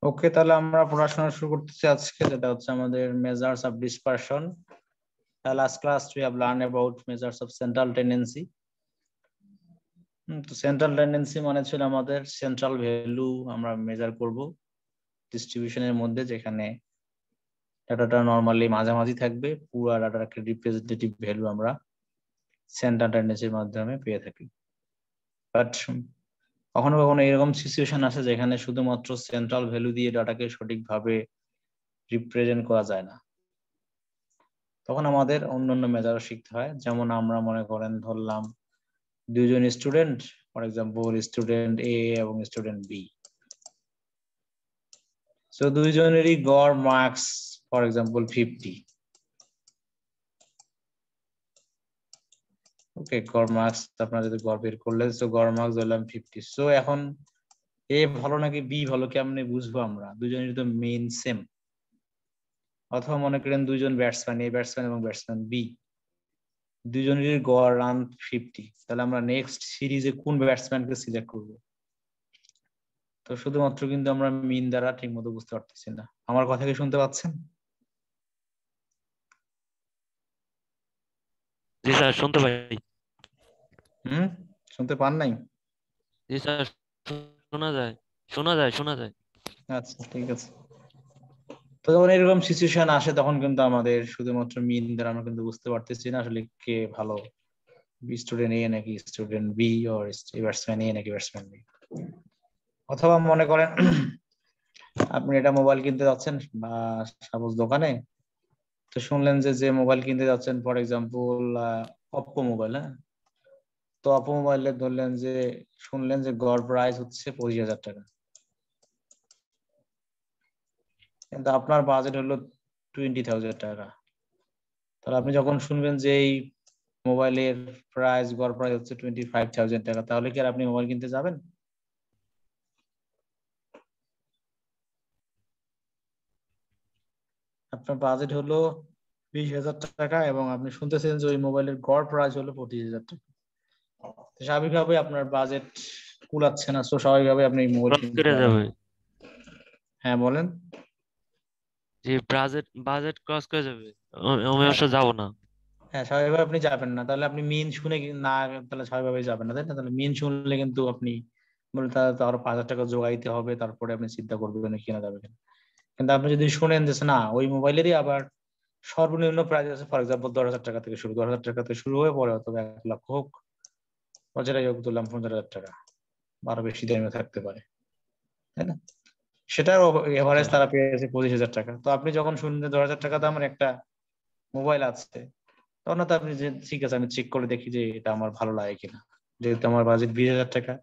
ওকে, তাহলে আমরা পড়াশোনা শুরু করতেছি আজকে, যেটা হচ্ছে আমাদের measures of dispersion. Last class we have learned about measures of central tendency. তো সেন্ট্রাল টেন্ডেন্সি মানে ছিল আমাদের সেন্ট্রাল ভ্যালু আমরা মেজার করব ডিস্ট্রিবিউশনের মধ্যে, যেখানে ডাটাটা নরমালি মাঝামাঝি থাকবে, পুরো ডাটার একটা রিপ্রেজেন্টেটিভ ভ্যালু আমরা সেন্ট্রাল টেন্ডেন্সির মাধ্যমে পেয়ে থাকি। বাট কখনো কখনো এরকম সিচুয়েশন আছে যেখানে শুধুমাত্র সেন্ট্রাল ভ্যালু দিয়ে ডাটাকে সঠিকভাবে রিপ্রেজেন্ট করা যায় না, তখন আমাদের অন্যান্য মেজারও শিখতে হয়। যেমন আমরা মনে করেন ধরলাম দুইজন স্টুডেন্ট, ফর এক্সাম্পল স্টুডেন্ট এ এবং স্টুডেন্ট বি। সো দুইজনেরই গড় মার্কস ফর এক্সাম্পল 50। ওকে, গড় মার্কস আপনারা যদি গড় বের করলেন, সো গড় মার্কস ধরলাম 50। সো এখন এ ভালো নাকি বি ভালো কেমনে বুঝবো আমরা? দুইজনের তো মেইন সেম। অথবা মনে করেন দুইজন ব্যাটসম্যান, এ ব্যাটসম্যান এবং ব্যাটসম্যান বি, দুজনেরই গড় রান 50, তাহলে আমরা নেক্সট সিরিজে কোন ব্যাটসম্যানকে সিলেক্ট করবো? তো শুধুমাত্র কিন্তু আমরা মিন দ্বারা ঠিক মতো বুঝতে পারতেছি না। আমার কথা কি শুনতে পাচ্ছেন? জি স্যার, শুনতে পাই। হুম, শুনতে পান নাই? জি স্যার, শোনা যায়, শোনা যায়, শোনা যায়। আচ্ছা, ঠিক আছে। তো যখন এরকম সিচুয়েশন আসে তখন কিন্তু আমাদের শুধুমাত্র মিন দ্বারা আমরা কিন্তু বুঝতে পারতেছি না আসলে কে ভালো, স্টুডেন্ট এ নাকি স্টুডেন্ট বি, অর ব্যাটসম্যান এ নাকি ব্যাটসম্যান বি। অথবা মনে করেন আপনি এটা মোবাইল কিনতে যাচ্ছেন বা সাপোজ দোকানে, তো শুনলেন যে যে মোবাইল কিনতে যাচ্ছেন ফর এক্সাম্পল অপ্পো মোবাইল, হ্যাঁ, তো অপ্পো মোবাইলে ধরলেন যে শুনলেন যে গড় প্রাইস হচ্ছে 25,000 টাকা, কিন্তু আপনার বাজেট হলো 20,000 টাকা। তাহলে আপনি যখন শুনবেন যে এই মোবাইলের প্রাইস গড় প্রাইস হচ্ছে 25,000 টাকা, তাহলে কি আর আপনি মোবাইল কিনতে যাবেন? আপনার বাজেট হলো 20,000 টাকা এবং আপনি শুনতেছেন যে ওই মোবাইলের গড় প্রাইস হলো 25,000 টাকা। স্বাভাবিকভাবে আপনার বাজেট কুলাচ্ছে না, তো স্বাভাবিকভাবে আপনি মোবাইল ক্রস কিনতে করে যাবেন যাবে। না। হ্যাঁ, বলেন। যে বাজেট বাজেট ক্রস করে যাবে, আমি হ্যাঁ, অবশ্য যাবো না। হ্যাঁ, স্বাভাবিকভাবে আপনি যাবেন না। তাহলে আপনি মিন শুনে না, তাহলে স্বাভাবিকভাবে যাবেন না, তাই না? তাহলে মিন শুনলে কিন্তু আপনি বলে তাহলে তো আরো 5,000 টাকা জোগাইতে হবে, তারপরে আপনি চিন্তা করবেন কিনা যাবে কিনা। কিন্তু আপনি যদি শুনেন যে না, ওই মোবাইলেরই আবার সর্বনিম্ন প্রাইস আছে ফর এক্সাম্পল 10,000 টাকা থেকে শুরু, 10,000 টাকা থেকে শুরু হয়ে পরে অথবা 1 লাখ হোক, বা যেটাই হোক, ধরলাম 15,000 টাকা, আরো বেশি দামে থাকতে পারে, তাই না? সেটার এভারেজ স্যার, তারা পেয়েছে 25,000 টাকা। তো আপনি যখন শুনলেন 10,000 টাকা দামের একটা মোবাইল আছে, তখন তো আপনি যে ঠিক আছে, আমি চেক করে দেখি যে এটা আমার ভালো লাগে কিনা। যেহেতু আমার বাজেট 20,000 টাকা,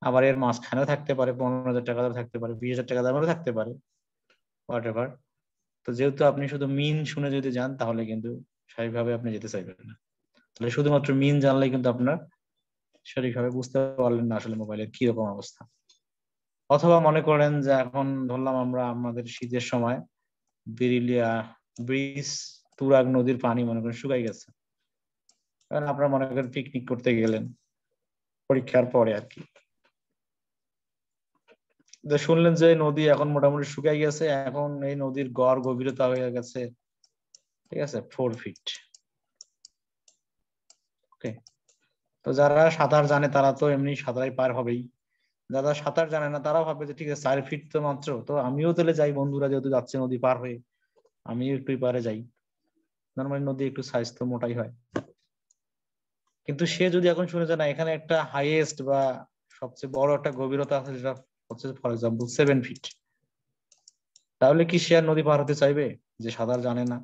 আবার এর মাঝখানেও থাকতে পারে 15,000 টাকা দাম, থাকতে পারে 20,000 টাকা দামেরও থাকতে পারে, হোয়াট এভার। তো যেহেতু আপনি শুধু মিন শুনে যদি যান, তাহলে কিন্তু স্বাভাবিকভাবে আপনি যেতে চাইবেন না। তাহলে শুধুমাত্র মিন জানলে কিন্তু আপনার সঠিকভাবে বুঝতে পারলেন না আসলে মোবাইলের কি রকম অবস্থা। অথবা মনে করেন যে এখন ধরলাম আমরা আমাদের শীতের সময় বিরিলিয়া ব্রিজ, তুরাগ নদীর পানি মনে করেন শুকাই গেছে, কারণ আপনারা মনে করেন পিকনিক করতে গেলেন পরীক্ষার পরে আর কি, তো শুনলেন যে নদী এখন মোটামুটি শুকাই গেছে, এখন এই নদীর গড় গভীরতা হয়ে গেছে, ঠিক আছে, 4 ফিট। ওকে, তো যারা সাঁতার জানে তারা তো এমনি সাঁতারাই পার হবেই, যারা সাঁতার জানে না তারাও ভাববে যে ঠিক আছে 4 ফিট তো মাত্র, তো আমিও তাহলে যাই, বন্ধুরা যেহেতু যাচ্ছে নদী পার হয়ে, আমিও একটু পারে যাই। নর্মালি নদী একটু সাইজ তো মোটাই হয়। কিন্তু সে যদি এখন শুনে যে না, এখানে একটা হাইয়েস্ট বা সবচেয়ে বড় একটা গভীরতা আছে, যেটা হচ্ছে ফর এক্সাম্পল 7 ফিট, তাহলে কি সে আর নদী পার হতে চাইবে যে সাঁতার জানে না?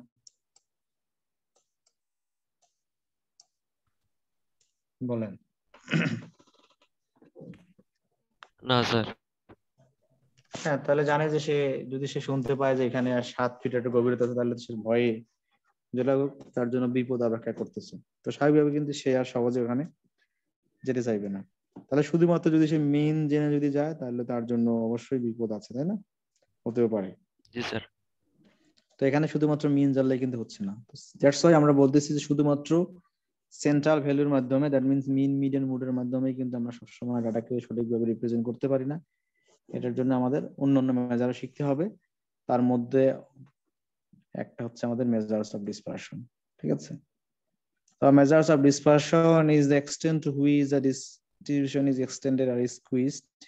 বলেন। না স্যার। হ্যাঁ, তাহলে জানে যে সে, যদি সে শুনতে পায় যে এখানে আর 7 ফিট একটা গভীরতা আছে, তাহলে সে ভয়ে, যেটা হোক, তার জন্য বিপদ অপেক্ষা করতেছে। তো স্বাভাবিকভাবে কিন্তু সে আর সহজে ওখানে যেতে চাইবে না। তাহলে শুধুমাত্র যদি সে মেইন জেনে যদি যায়, তাহলে তার জন্য অবশ্যই বিপদ আছে, তাই না? হতেও পারে। জি স্যার। তো এখানে শুধুমাত্র মিন জানলে কিন্তু হচ্ছে না। দ্যাটস ওয়াই আমরা বলতেছি যে শুধুমাত্র সেন্ট্রাল ভ্যালুর মাধ্যমে, দ্যাট মিনস মিন মিডিয়ান মুডের মাধ্যমে কিন্তু আমরা সবসময় ডাটাকে সঠিকভাবে রিপ্রেজেন্ট করতে পারি না। এটার জন্য আমাদের অন্যান্য মেজারও শিখতে হবে। তার মধ্যে একটা হচ্ছে আমাদের মেজার্স অফ ডিসপারশন। ঠিক আছে? তো measures of dispersion is the extent to which the distribution is extended or is squeezed.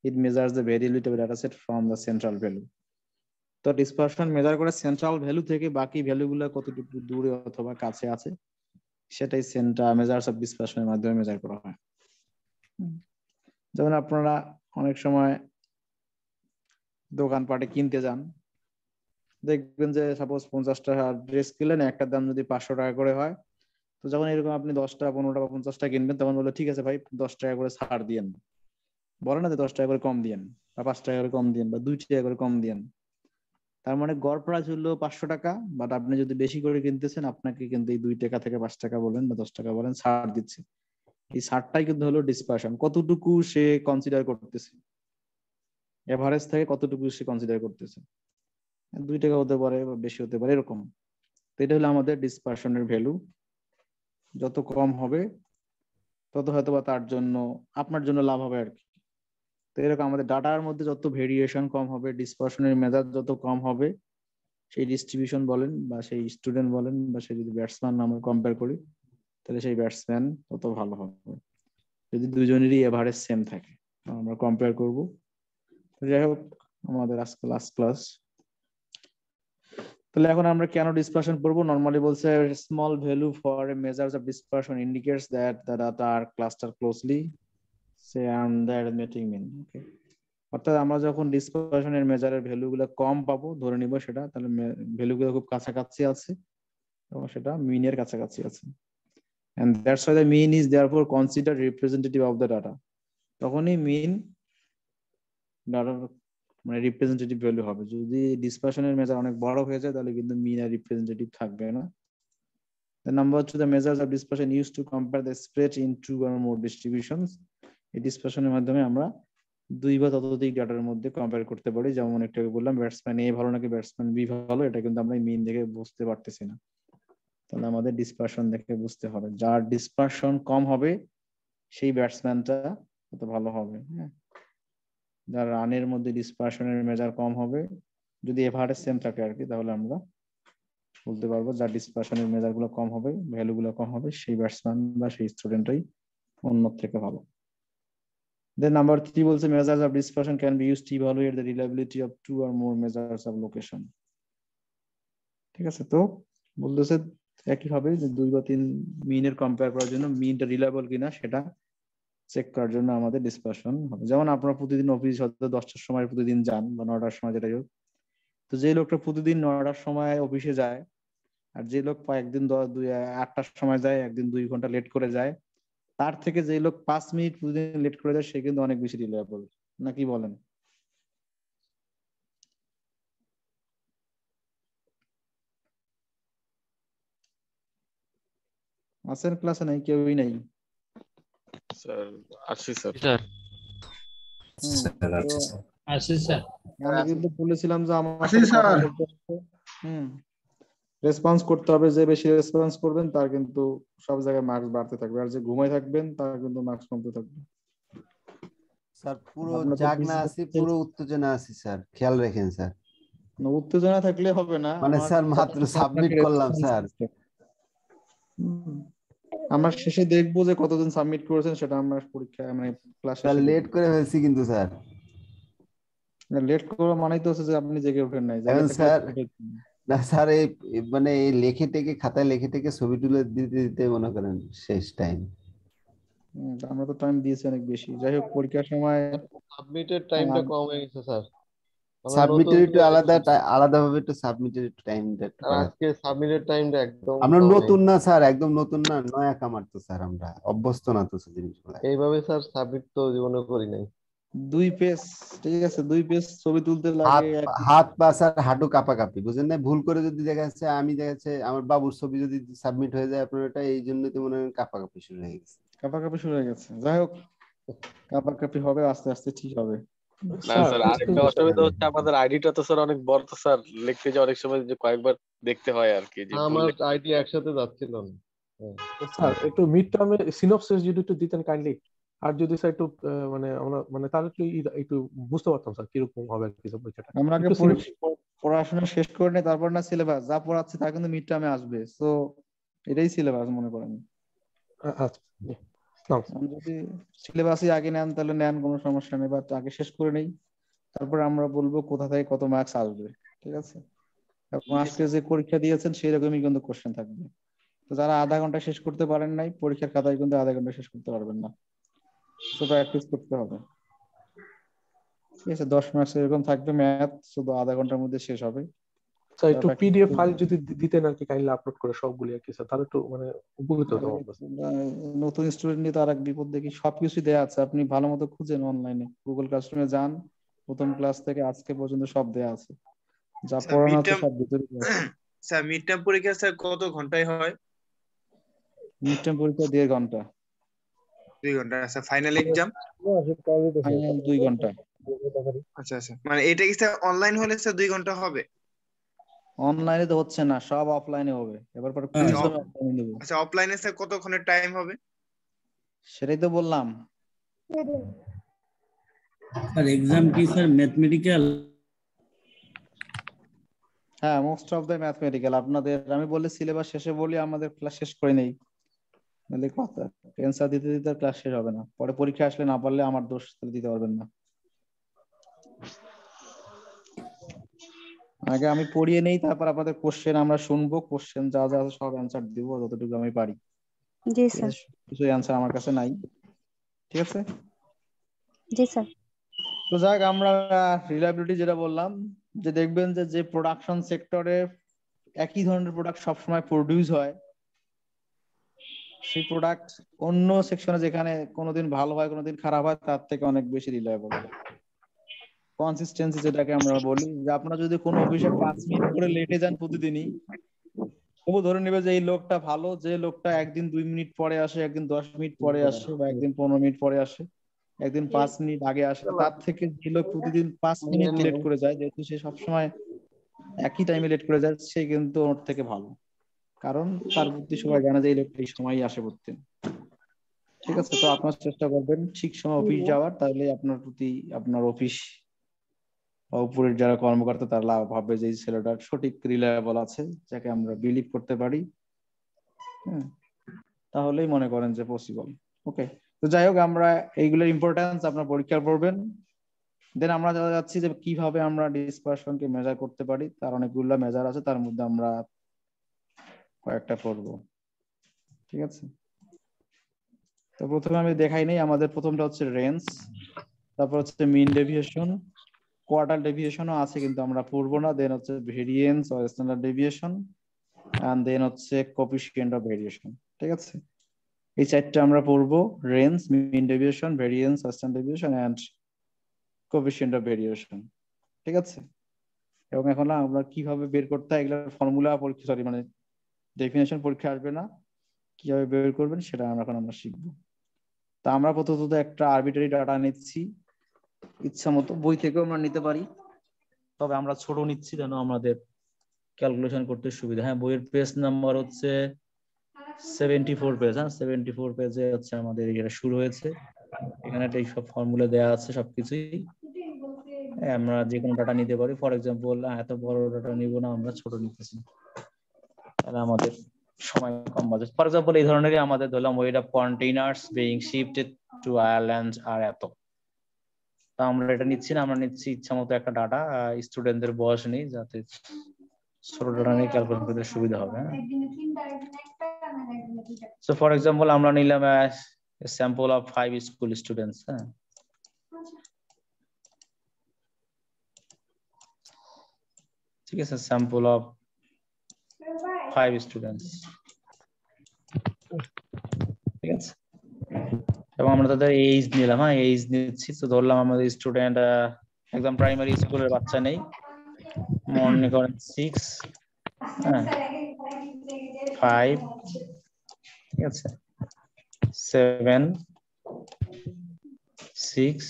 It measures the variability of a data set from the central value. তো ডিসপারশন মেজার করে central value থেকে বাকি ভ্যালুগুলো কতটুকু দূরে অথবা কাছে আছে, সেটাই মেজার্স অফ ডিসপারশনের মাধ্যমে মেজার করা হয়। যেমন আপনারা অনেক সময় দোকানপাটে কিনতে যান, দেখবেন যে সাপোজ 50 টাকা ড্রেস কিনলেন, একটার দাম যদি 500 টাকা করে হয়, তো যখন এরকম আপনি 10টা 15টা বা 50টা কিনবেন, তখন বলে ঠিক আছে ভাই 10 টাকা করে ছাড় দিয়েন, বলে না যে 10 টাকা করে কম দিয়েন বা 5 টাকা করে কম দিয়েন বা 2 টাকা করে কম দিয়েন। তার মানে গড় প্রাইস হলো 500 টাকা, বাট আপনি যদি বেশি করে কিনতেছেন আপনাকে কিন্তু এই 2 টাকা থেকে 5 টাকা বলেন বা 10 টাকা বলেন ছাড় দিচ্ছে। এই ছাড়টাই কিন্তু হলো ডিসপারশন, কতটুকু সে কনসিডার করতেছে, এভারেজ থেকে কতটুকু সে কনসিডার করতেছে। 2 টাকা হতে পারে বা বেশি হতে পারে, এরকম। তো এটা হলো আমাদের ডিসপারশনের ভ্যালু। যত কম হবে তত হয়তো বা তার জন্য আপনার জন্য লাভ হবে আর কি। তো এরকম আমাদের ডাটার মধ্যে যত ভেরিয়েশন কম হবে, ডিসপারশনের মেজাজ যত কম হবে, সেই ডিস্ট্রিবিউশন বলেন বা সেই স্টুডেন্ট বলেন বা সেই যদি ব্যাটসম্যান আমরা কম্পেয়ার করি, তাহলে সেই ব্যাটসম্যান তত ভালো হবে যদি দুজনেরই এভারেজ সেম থাকে। আমরা কম্পেয়ার করব। যাই হোক, আমাদের আজকে লাস্ট ক্লাস। তাহলে এখন আমরা কেন ডিসপারশন পড়বো? নরমালি বলছে small value for a measures of dispersion indicates that the data are cluster closely সে and the arithmetic mean. Okay, অর্থাৎ আমরা যখন ডিসপারশনের মেজারের ভ্যালুগুলো কম পাবো, ধরে নিব সেটা তাহলে ভ্যালুগুলো খুব কাছাকাছি আছে এবং সেটা মিনের কাছাকাছি আছে, and that's why the mean is therefore considered representative of the data. তখনই মিন ডাটার মানে রিপ্রেজেন্টেটিভ ভ্যালু হবে। যদি ডিসপারশনের মেজার অনেক বড় হয়ে যায় তাহলে কিন্তু মিন আর রিপ্রেজেন্টেটিভ থাকবে না। The number 2, the measures of dispersion used to compare the spread in 2 or more distributions. এই ডিসপারশনের মাধ্যমে আমরা 2 বা ততোধিক ডাটার মধ্যে কম্পেয়ার করতে পারি। যেমন একটু আগে বললাম ব্যাটসম্যান এ ভালো নাকি ব্যাটসম্যান বি ভালো, এটা কিন্তু আমরা মিন দেখে বুঝতে পারতেছি না। তাহলে আমাদের ডিসপারশন দেখে বুঝতে হবে। যার ডিসপারশন কম হবে সেই ব্যাটসম্যানটা তত ভালো হবে। হ্যাঁ, যার রানের মধ্যে ডিসপারশনের মেজার কম হবে, যদি এভারেজ সেম থাকে আর কি, তাহলে আমরা বলতে পারবো যার ডিসপারশনের মেজার গুলো কম হবে, ভ্যালু গুলো কম হবে, সেই ব্যাটসম্যান বা সেই স্টুডেন্টই অন্য থেকে ভালো। Then number 3 বলছে measures of dispersion can be used to evaluate the reliability of 2 or more measures of location. ঠিক আছে? তো বলতেছে একই ভাবে যে 2 বা 3 মিনের কম্পেয়ার করার জন্য মিনটা রিলায়েবল কিনা সেটা চেক করার জন্য আমাদের ডিসপারশন হবে। যেমন আপনারা প্রতিদিন অফিস হয়তো 10টার সময় প্রতিদিন যান বা 9টার সময়, যেটাই হোক, তো যে লোকটা প্রতিদিন 9টার সময় অফিসে যায় আর যে লোক একদিন 8টার সময় যায়, একদিন 2 ঘন্টা লেট করে যায়, তার থেকে যে লোক 5 মিনিট প্রতিদিন লেট করে যায় সে কিন্তু অনেক বেশি রিলায়েবল, নাকি বলেন? আছেন ক্লাসে? নাই, কেউই নাই। স্যার আসি স্যার। স্যার তো আসি স্যার। আমি কিন্তু বলেছিলাম যে আমার আসি সাথে কথা স্যার। বলতে হবে, রেসপন্স করতে হবে। যে বেশি রেসপন্স করবেন তার কিন্তু সব জায়গায় মার্কস বাড়তে থাকবে, আর যে ঘুমাই থাকবেন তার কিন্তু মার্কস কমতে থাকবে। স্যার পুরো আপনাদের জাগনা আছি, পুরো উত্তেজনা আছি স্যার, খেয়াল রাখেন স্যার। উত্তেজনা থাকলে হবে না। মানে আমার স্যার মাত্র সাবমিট করলাম স্যার। আমরা শেষে দেখবো যে কতজন সাবমিট করেছেন, সেটা আমরা পরীক্ষায় মানে ক্লাস স্যার শেষে লেট করে ফেলছি কিন্তু স্যার। লেট করা মানেই তো হচ্ছে যে আপনি জেগে ওঠেন নাই। এখন স্যার না স্যার এই মানে এই লেখে টেকে খাতায় লেখে টেকে ছবি তুলে দিতে দিতে মনে করেন শেষ টাইম। আমরা তো টাইম দিয়েছি অনেক বেশি। যাই হোক, পরীক্ষার সময় সাবমিটের টাইমটা কম হয়ে গেছে স্যার। আমরা সাবমিটের নতুন একটু আলাদাভাবে একটু সাবমিটের একটু টাইমটা একটু আর আজকে সাবমিটের টাইমটা একদম আমরা কম নতুন না স্যার, একদম নতুন না, নয়া কামার তো স্যার, আমরা অভ্যস্ত না তো জিনিসগুলো। এইভাবে স্যার সাবমিট তো জীবনে করি নাই। 2 পেজ, ঠিক আছে, 2 পেজ ছবি তুলতে হাত লাগে হাত পা স্যার হাঁটু কাঁপাকাঁপি, বুঝেন না? ভুল করে যদি দেখা যাচ্ছে আমি দেখা যাচ্ছে আমার বাবুর ছবি যদি সাবমিট হয়ে যায় আপনার, এটা এই জন্য তো মনে হয় কাঁপাকাঁপি শুরু হয়ে গেছে। কাঁপাকাঁপি শুরু হয়ে গেছে। যাই হোক, কাঁপাকাঁপি হবে, আস্তে আস্তে ঠিক হবে। না স্যার, আরেকটা অসুবিধা হচ্ছে আমাদের আইডিটা তো স্যার অনেক বড়, তো স্যার লিখতে যে অনেক সময় যে কয়েকবার দেখতে হয় আর কি, যে আমার আইডি একসাথে যাচ্ছিল না। স্যার একটু মিড টার্মে সিনপসিস যদি একটু দিতেন কাইন্ডলি। আর যদি স্যার একটু মানে আমরা মানে তাহলে একটু একটু বুঝতে পারতাম স্যার কিরকম হবে আর কি পরীক্ষাটা আমরা আগে একটু simple- পড়াশোনা শেষ করে নেই, তারপর না সিলেবাস যা পড়াচ্ছে তা কিন্তু মিড টার্মে আসবে, তো এটাই সিলেবাস মনে করেন। আচ্ছা নাও। আমি যদি সিলেবাসই আগে নেন তাহলে নেন, কোনো সমস্যা নেই, বাট আগে শেষ করে নেই, তারপর আমরা বলবো কোথা থেকে কত মার্কস আসবে। ঠিক আছে, এবং আজকে যে পরীক্ষা দিয়েছেন সেই রকমই কিন্তু কোশ্চেন থাকবে। তো যারা আধা ঘন্টা শেষ করতে পারেন নাই, পরীক্ষার খাতায় কিন্তু আধা ঘন্টা শেষ করতে পারবেন না, তো প্র্যাকটিস করতে হবে। ঠিক আছে, 10 মার্কস এরকম থাকবে ম্যাথ, শুধু আধা ঘন্টার মধ্যে শেষ হবে। স্যার একটু পিডিএফ ফাইল যদি দিতেন আর কি কাইন্ডলি আপলোড করে সবগুলি আর কি স্যার, তাহলে একটু মানে উপকৃত হতাম আপনার। নতুন স্টুডেন্ট নিয়ে তো আর এক বিপদ দেখি, সবকিছু দেয়া আছে, আপনি ভালো মতো খুঁজেন অনলাইনে, গুগল ক্লাসরুমে যান, প্রথম ক্লাস থেকে আজকে পর্যন্ত সব দেয়া আছে, যা স্যার পড়ানো মিড আছে টার্ম সব ভিতরে দেয়া আছে। স্যার মিড টার্ম পরীক্ষা স্যার কত ঘন্টায় হয়? মিড টার্ম পরীক্ষা 1.5 ঘন্টা, 2 ঘন্টা। Sir final exam? ফাইনাল 2 ঘন্টা। আচ্ছা আচ্ছা, মানে এটা কি স্যার অনলাইন হলে স্যার 2 ঘন্টা হবে? অনলাইনে তো হচ্ছে না, সব অফলাইনে হবে, এবার পরে কুইজ আচ্ছা, আমি অফলাইনে দেব। আচ্ছা অফলাইনে স্যার কতক্ষণের টাইম হবে? সেটাই তো বললাম। আর এক্সাম কি স্যার ম্যাথমেটিক্যাল? হ্যাঁ, মোস্ট অফ দ্য ম্যাথমেটিক্যাল। আপনাদের আমি বললে সিলেবাস শেষে বলি, আমাদের ক্লাস শেষ করে নেই, নাহলে কথা অ্যান্সার দিতে দিতে ক্লাস শেষ হবে না, পরে পরীক্ষা আসলে না পারলে আমার দোষ, তাহলে দিতে পারবেন না। আগে আমি পড়িয়ে নেই, তারপর আপনাদের কোশ্চেন আমরা শুনবো, কোশ্চেন যা যা আছে সব অ্যান্সার দিব যতটুকু আমি পারি। জি স্যার। কিছু অ্যান্সার আমার কাছে নাই, ঠিক আছে। জি স্যার। তো যাক, আমরা রিলায়েবিলিটি যেটা বললাম, যে দেখবেন যে যে প্রোডাকশন সেক্টরে একই ধরনের প্রোডাক্ট সবসময় প্রডিউস হয়, সেই প্রোডাক্ট অন্য সেকশনে যেখানে কোনোদিন ভালো হয় কোনোদিন খারাপ হয়, তার থেকে অনেক বেশি রিলায়েবল। কনসিস্টেন্সি যেটাকে আমরা বলি, যে আপনারা যদি কোনো অফিসে 5 মিনিট করে লেটে যান প্রতিদিনই, তবু ধরে নেবে যে এই লোকটা ভালো, যে লোকটা একদিন 2 মিনিট পরে আসে, একদিন 10 মিনিট পরে আসে, বা একদিন 15 মিনিট পরে আসে, একদিন 5 মিনিট আগে আসে, তার থেকে যে লোক প্রতিদিন 5 মিনিট লেট করে যায়, যেহেতু সে সবসময় একই টাইমে লেট করে যায়, সে কিন্তু ওর থেকে ভালো, কারণ তার বুদ্ধি সবাই জানে যে এই লোকটা এই সময়ই আসে প্রতিদিন। ঠিক আছে, তো আপনার চেষ্টা করবেন ঠিক সময় অফিস যাওয়ার, তাহলে আপনার প্রতি আপনার অফিস বা উপরের যারা কর্মকর্তা তারা ভাববে যে এই ছেলেটা সঠিক রিলায়েবল আছে, যাকে আমরা বিলিভ করতে পারি, তাহলেই মনে করেন যে পসিবল। ওকে, তো যাই হোক, আমরা এইগুলোর ইম্পর্টেন্স আপনার পরীক্ষা পড়বেন, দেন আমরা যাচ্ছি যে কিভাবে আমরা ডিসপারশনকে মেজার করতে পারি, তার অনেকগুলো মেজার আছে, তার মধ্যে আমরা কয়েকটা করব। ঠিক আছে, তো প্রথমে আমি দেখাই নেই, আমাদের প্রথমটা হচ্ছে রেঞ্জ, তারপর হচ্ছে মিন ডেভিয়েশন, কোয়ার্টার ডেভিয়েশনও আছে কিন্তু আমরা পড়বো না, দেন হচ্ছে variance or standard deviation, and then হচ্ছে কোএফিসিয়েন্ট অফ ভেরিয়েশন। ঠিক আছে, এই চারটা আমরা পড়বো, range, mean deviation, variance, standard deviation and coefficient of variation. ঠিক আছে, এবং এখন আমরা কিভাবে বের করতে হয় এগুলোর ফর্মুলা পরীক্ষা, সরি মানে ডেফিনেশন পরীক্ষা আসবে না, কিভাবে বের করবেন সেটা আমরা শিখবো। তা আমরা প্রথমত একটা আরবিটারি ডাটা নিচ্ছি, ইচ্ছা মতো বই থেকেও আমরা নিতে পারি, তবে আমরা ছোট নিচ্ছি যেন আমাদের ক্যালকুলেশন করতে সুবিধা। হ্যাঁ, বইয়ের পেজ নাম্বার হচ্ছে 74 পেজ, হ্যাঁ 74 পেজে হচ্ছে আমাদের এটা শুরু হয়েছে, এখানে এই সব ফর্মুলা দেওয়া আছে সবকিছুই। আমরা যে কোনো ডাটা নিতে পারি, ফর এক্সাম্পল এত বড় ডাটা নিব না, আমরা ছোট নিতেছি, তাহলে আমাদের সময় কম বাজে। ফর এক্সাম্পল এই ধরনেরই আমাদের ধরলাম weight of containers being shifted to Ireland আর এত, তা আমরা এটা নিচ্ছি না, আমরা নিচ্ছি ইচ্ছা মতো একটা ডাটা, স্টুডেন্টদের বয়স নেই, যাতে ছোট ডাটা নিয়ে ক্যালকুলেট করতে সুবিধা হবে। সো ফর এক্সাম্পল আমরা নিলাম স্যাম্পল অফ 5 স্কুল স্টুডেন্টস। হ্যাঁ, ঠিক আছে, স্যাম্পল অফ 5 স্টুডেন্টস। ঠিক আছে, এবং আমরা তাদের এইজ নিলাম, হ্যাঁ এইজ নিচ্ছি, তো ধরলাম আমাদের স্টুডেন্ট একদম প্রাইমারি স্কুলের বাচ্চা নেই, মনে করেন 6, হ্যাঁ 5, ঠিক আছে 7, 6,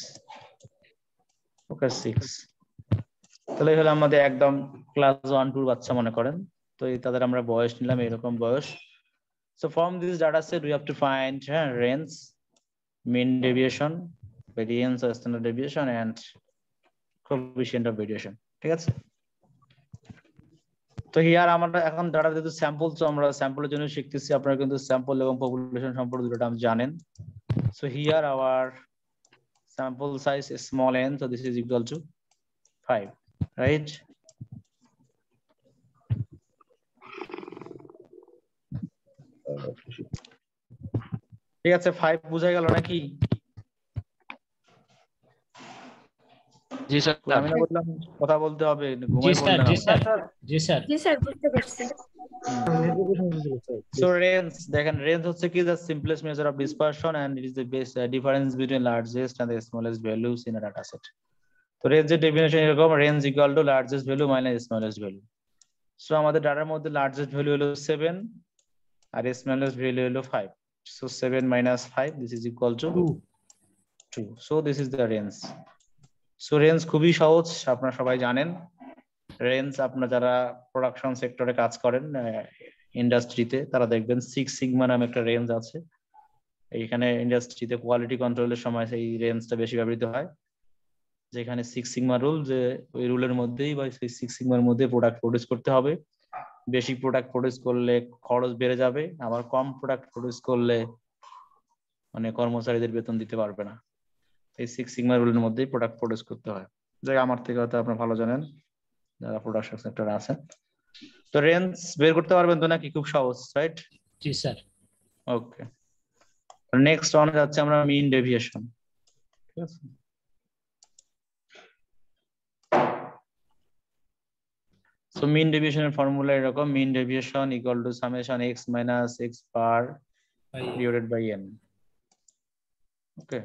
ওকে 6, তাহলে হলো আমাদের একদম ক্লাস 1-2 বাচ্চা মনে করেন, তো তাদের আমরা বয়স নিলাম, এরকম বয়স। So from this data set we have to find range, mean deviation, variance or standard deviation, and coefficient of variation. ঠিক আছে? তো হিয়ার আমরা এখন ডাটা যেহেতু স্যাম্পল, তো আমরা স্যাম্পলের জন্য শিখতেছি, আপনারা কিন্তু স্যাম্পল এবং পপুলেশন সম্পর্কে দুটো জানেন। So here our sample size is small n, so this is equal to 5, right? ঠিক আছে, 5 বোঝা গেল নাকি? জি স্যার। আমি না বললাম কথা বলতে হবে, ঘুমাই বললেন না। জি স্যার বুঝতে পারছি। So range, দেখেন range হচ্ছে কি the simplest measure of dispersion and it is the best difference between largest and the smallest values in a data set. তো range এর definition এরকম, range equal to largest value minus smallest value. So আমাদের ডাটার মধ্যে largest value হলো 7 আর smallest value হলো 5. So 7 minus 5, this is equal to 2. So this is the range. So range খুবই সহজ, আপনারা সবাই জানেন। রেঞ্জ আপনারা যারা প্রোডাকশন সেক্টরে কাজ করেন ইন্ডাস্ট্রিতে, তারা দেখবেন 6 সিগমা নামে একটা রেঞ্জ আছে। এইখানে ইন্ডাস্ট্রিতে কোয়ালিটি কন্ট্রোলের সময় সেই রেঞ্জটা বেশি ব্যবহৃত হয়, যেখানে 6 সিগমা রুল, যে ওই রুলের মধ্যেই বা সেই 6 সিগমার মধ্যে প্রোডাক্ট প্রডিউস করতে হবে। বেশি প্রোডাক্ট প্রডিউস করলে খরচ বেড়ে যাবে, আবার কম প্রোডাক্ট প্রডিউস করলে মানে কর্মচারীদের বেতন দিতে পারবে না। এই 6 সিগমা রুলের মধ্যেই প্রোডাক্ট প্রডিউস করতে হয়, যাই আমার থেকে হয়তো আপনারা ভালো জানেন যারা প্রোডাকশন সেক্টরে আছেন। তো রেঞ্জ বের করতে পারবেন তো নাকি? খুব সহজ, রাইট? জি স্যার। ওকে, নেক্সট ওয়ান যাচ্ছে আমরা মিন ডেভিয়েশন। ঠিক আছে, সো মিন ডেভিয়েশনের ফর্মুলা এরকম, mean deviation equal to summation x minus x bar divided by n। Okay,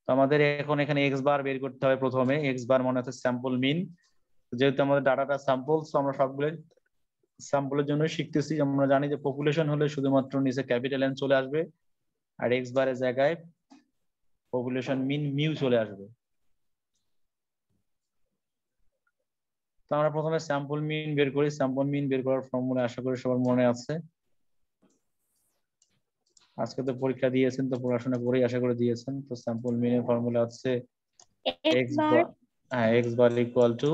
তো আমাদের এখন এখানে x বার বের করতে হবে প্রথমে। x বার মানে হচ্ছে স্যাম্পল মিন, যেহেতু আমাদের ডাটাটা স্যাম্পল, তো আমরা সবগুলো স্যাম্পলের জন্য শিখতেছি। আমরা জানি যে পপুলেশন হলে শুধুমাত্র নিচে ক্যাপিটাল এন চলে আসবে, আর x বারের জায়গায় পপুলেশন মিন মিউ চলে আসবে। তো আমরা প্রথমে স্যাম্পল মিন বের করি। স্যাম্পল মিন বের করার ফর্মুলা আশা করি সবার মনে আছে। আজকে তো পরীক্ষা দিয়েছেন, তো পড়াশোনা করেই আশা করে দিয়েছেন। তো স্যাম্পল মিনের ফর্মুলা হচ্ছে x bar equal to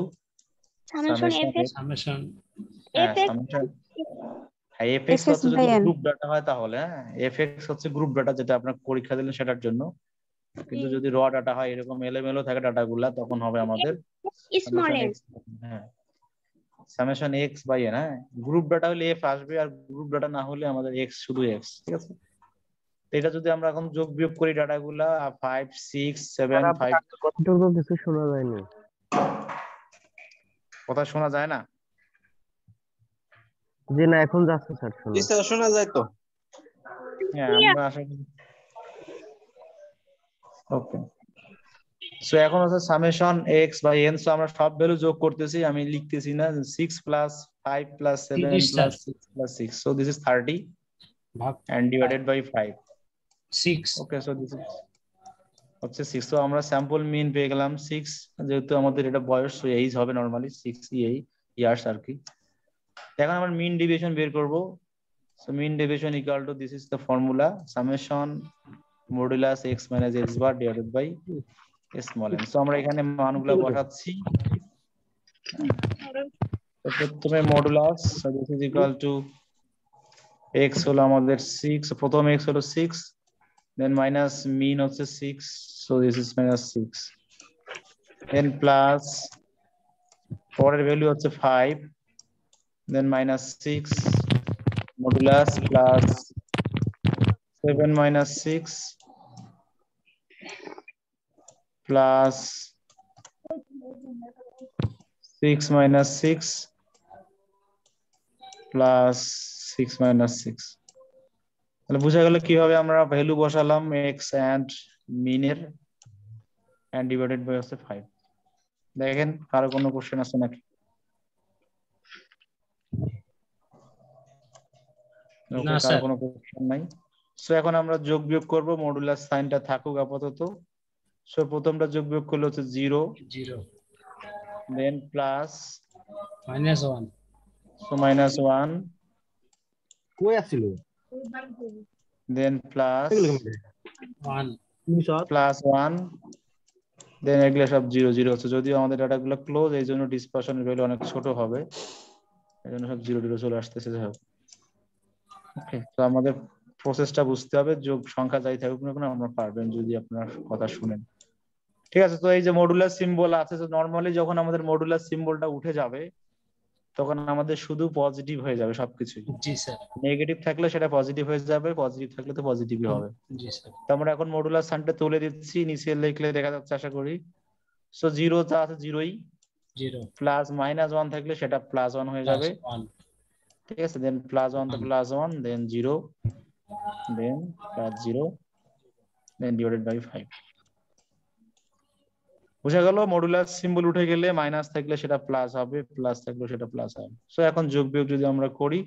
summation fx হচ্ছে যদি গ্রুপ ডাটা হয় তাহলে, fx হচ্ছে গ্রুপ ডাটা, যেটা আপনার পরীক্ষা দিলেন সেটার জন্য। কিন্তু যদি র ডাটা হয়, এরকম এলোমেলো থাকে ডাটাগুলা, তখন হবে আমাদের সামেশন x বাই n। হ্যাঁ, গ্রুপ ডাটা হলে f আসবে, আর গ্রুপ ডাটা না হলে আমাদের x শুধু x। ঠিক আছে, এটা যদি আমরা এখন যোগ বিয়োগ করি ডাটাগুলা 5 6 7 5, কতটুকু কিছু শোনা যায়নি। কথা শোনা যায় না? জি না, এখন যাচ্ছে স্যার। জি স্যার, শোনা যায় তো। হ্যাঁ, আমরা আশা করি। ওকে, সো এখন হচ্ছে summation x by n। So আমরা সব ভ্যালু যোগ করতেছি, আমি লিখতেছি না। 6 plus 5 plus 7 plus 6 plus 6, so this is 30 and divided by 5 6। Okay, so this is হচ্ছে 6। সো আমরা স্যাম্পল মিন পেয়ে গেলাম 6, যেহেতু আমাদের এটা বয়স, সো এইজ হবে নরমালি 6 ইয়ার্স আর কি। এখন আমরা মিন ডেভিয়েশন বের করব। So mean deviation equal to, this is the formula, summation modulus x minus x bar divided by small n। So আমরা এখানে মানগুলো বসাচ্ছি। তো প্রথমে modulus, so this is equal to x হলো আমাদের 6, প্রথম x হলো 6, দেন মাইনাস মিন হচ্ছে 6, so this is minus 6, then plus পরের ভ্যালু হচ্ছে 5, then minus 6 modulus plus 7 minus 6 plus 6 minus 6 plus 6 minus 6। তাহলে বুঝা গেল কিভাবে আমরা ভ্যালু বসালাম x and মিন এর, and divided by হচ্ছে 5। দেখেন কারো কোনো কোশ্চেন আছে নাকি? না কারো স্যার। কোনো কোশ্চেন নাই। সো এখন আমরা যোগ বিয়োগ করব, মডুলাস সাইনটা থাকুক আপাতত। সো প্রথমটা যোগ বিয়োগ করলে হচ্ছে 0, দেন প্লাস -1, সো -1, কই আছিল? then plus 1 1, then এগুলো সব 0 0 হচ্ছে, যদিও আমাদের ডাটাগুলো ক্লোজ, এই জন্য ডিসপারশনের ভ্যালু অনেক ছোট হবে, এই জন্য সব 0 0 চলে আসতেছে। যাই হোক, ওকে, তো আমাদের প্রসেসটা বুঝতে হবে, যোগ সংখ্যা যাই থাকুক না কেন আমরা পারবেন যদি আপনার কথা শুনেন। ঠিক আছে, তো এই যে মডুলার সিম্বল আছে, তো নরমালি যখন আমাদের মডুলার সিম্বলটা উঠে যাবে তখন আমাদের শুধু পজিটিভ হয়ে যাবে সবকিছুই। জি স্যার। নেগেটিভ থাকলে সেটা পজিটিভ হয়ে যাবে, পজিটিভ থাকলে তো পজিটিভই হবে। জি স্যার। তো আমরা এখন মডুলার সাইনটা তুলে দিচ্ছি, নিচে লিখলে দেখা যাচ্ছে আশা করি। সো 0 যা আছে 0ই, 0 প্লাস -1 থাকলে সেটা +1 হয়ে যাবে। +1 ঠিক আছে, দেন +1 তো +1, দেন 0, দেন +0, দেন ডিভাইডেড বাই 5। বুঝা গেল? মডুলার সিম্বল উঠে গেলে মাইনাস থাকলে সেটা প্লাস হবে, প্লাস থাকলে সেটা প্লাস হবে। সো এখন যোগ বিয়োগ যদি আমরা করি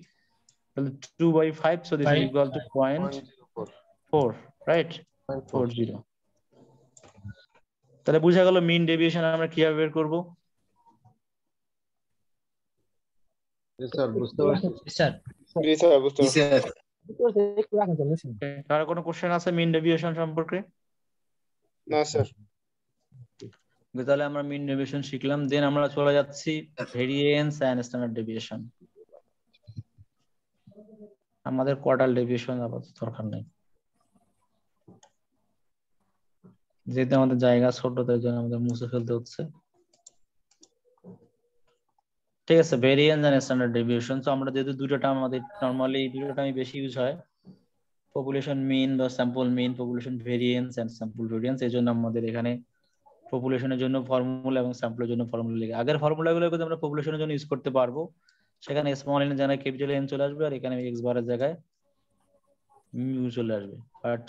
তাহলে 2/5, so this is equal two 0.4, right? 40। তাহলে বুঝা গেল মিন ডেভিয়েশন আমরা কিভাবে বের করব? স্যার বুঝতে পারছি স্যার। জি স্যার, বুঝতে পারছি। কারো কোনো কোশ্চেন আছে মিন ডেভিয়েশন সম্পর্কে? না স্যার। তাহলে আমরা মিন ডেভিয়েশন শিখলাম, দেন আমরা চলে যাচ্ছি ভেরিয়েন্স এন্ড স্ট্যান্ডার্ড ডেভিয়েশন। আমাদের কোয়ার্টাল ডেভিয়েশন আপাতত দরকার নেই, যেহেতু আমাদের জায়গা ছোট তাই জন্য আমাদের মুছে ফেলতে হচ্ছে। ঠিক আছে, ভেরিয়েন্স এন্ড স্ট্যান্ডার্ড ডেভিয়েশন। তো আমরা যেহেতু দুটো টার্ম আমাদের নরমালি দুটো টার্মই বেশি ইউজ হয়, পপুলেশন মিন বা sample mean, population variance and sample variance, এই জন্য আমাদের এখানে পপুলেশনের জন্য ফর্মুলা এবং স্যাম্পলের জন্য ফর্মুলা লিখে, আগের ফর্মুলাগুলো কিন্তু আমরা পপুলেশনের জন্য ইউজ করতে পারবো। সেখানে স্মল এন এর জায়গায় ক্যাপিটাল এন চলে আসবে, আর এখানে এক্স বারের জায়গায় মিউ চলে আসবে। বাট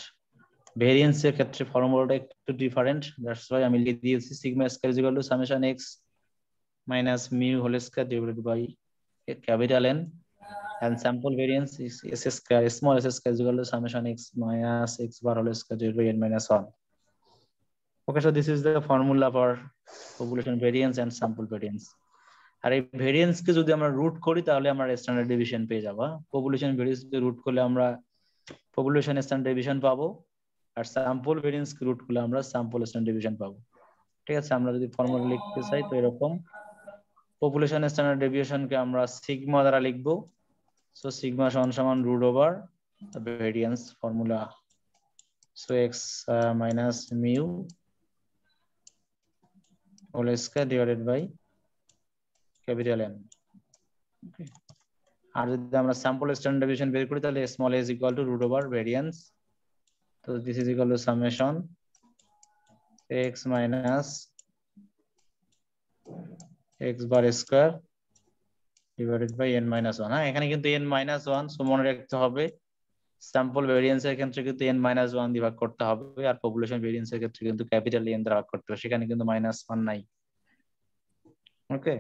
ভেরিয়েন্স এর ক্ষেত্রে ফর্মুলাটা একটু ডিফারেন্ট, দ্যাটস ওয়াই আমি লিখে দিয়েছি sigma square is equal to summation x minus mu whole square divided by capital N, and sample variance is s square, small s square is equal to summation x minus x bar whole square divided by n minus 1. Okay, so this is the formula for population variance and sample variance. আর এই variance কে যদি আমরা root করি তাহলে আমরা standard deviation পেয়ে যাব। Population variance কে root করলে আমরা পপুলেশন স্ট্যান্ডার্ড ডেভিয়েশন পাবো, আর স্যাম্পল ভেরিয়েন্স কে রুট করলে আমরা স্যাম্পল স্ট্যান্ডার্ড ডেভিয়েশন পাবো। ঠিক আছে, আমরা যদি ফর্মুলা লিখতে চাই তো এরকম, পপুলেশন স্ট্যান্ডার্ড ডেভিয়েশন কে আমরা সিগমা দ্বারা লিখবো। So sigma সমান root over the variance formula. So x minus mu whole square divided by capital N. Okay. আর যদি আমরা sample standard deviation বের করি তাহলে small a is equal to root over variance. So this is equal to summation x minus x bar square divided by n minus 1. হ্যাঁ, এখানে কিন্তু n minus 1, so মনে রাখতে হবে স্যাম্পল ভেরিয়েন্স এর ক্ষেত্রে কিন্তু n minus 1 দিয়ে ভাগ করতে হবে, আর পপুলেশন ভেরিয়েন্স এর ক্ষেত্রে কিন্তু ক্যাপিটাল n দ্বারা ভাগ করতে হবে, সেখানে কিন্তু -1 নাই। ওকে,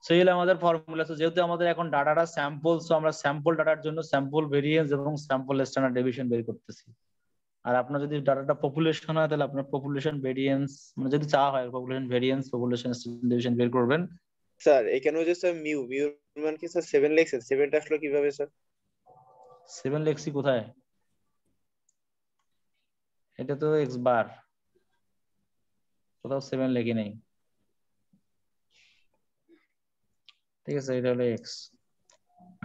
সো এই হলো আমাদের ফর্মুলা। তো যেহেতু আমাদের এখন ডাটাটা স্যাম্পল, সো আমরা স্যাম্পল ডাটার জন্য স্যাম্পল ভেরিয়েন্স এবং স্যাম্পল স্ট্যান্ডার্ড ডেভিয়েশন বের করতেছি। আর আপনার যদি ডাটাটা পপুলেশন হয় তাহলে আপনার পপুলেশন ভেরিয়েন্স, মানে যদি চাওয়া হয় population variance population standard deviation বের করবেন। স্যার এখানে হচ্ছে স্যার মিউর মান কি স্যার 7 লিখছেন, 7টা আসলো কিভাবে স্যার? 7 লিখছি কোথায়? এটা তো x বার, কোথাও 7 লিখি নাই। ঠিক আছে, এটা হলো x,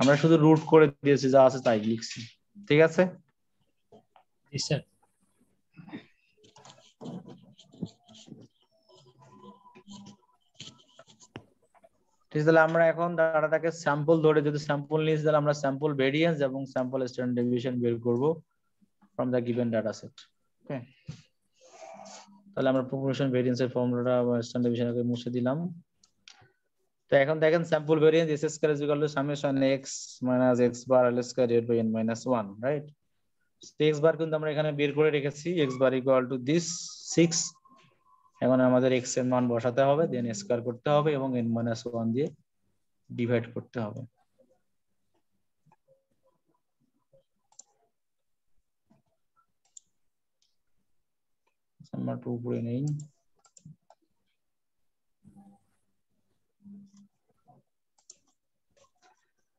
আমরা শুধু রুট করে দিয়েছি, যা আছে তাই লিখছি। ঠিক আছে, জি স্যার। ঠিক আছে, তাহলে আমরা এখন ডাটাটাকে স্যাম্পল ধরে যদি স্যাম্পল নিয়েছি তাহলে আমরা স্যাম্পল ভেরিয়েন্স এবং স্যাম্পল স্ট্যান্ডার্ড ডেভিয়েশন বের করব from the given data set. Okay, তাহলে আমরা পপুলেশন ভেরিয়েন্স এর ফর্মুলাটা স্ট্যান্ডার্ড ডেভিয়েশনকে মুছে দিলাম। তো এখন দেখেন sample variance s square is equal to summation x minus x bar whole square divided by n minus 1, right? x bar কিন্তু আমরা এখানে বের করে রেখেছি, x bar equal to this 6। এখন আমাদের x এর মান বসাতে হবে, দেন স্কয়ার করতে হবে এবং n মাইনাস 1 দিয়ে ডিভাইড করতে হবে। আমরা টু উপরে নেই।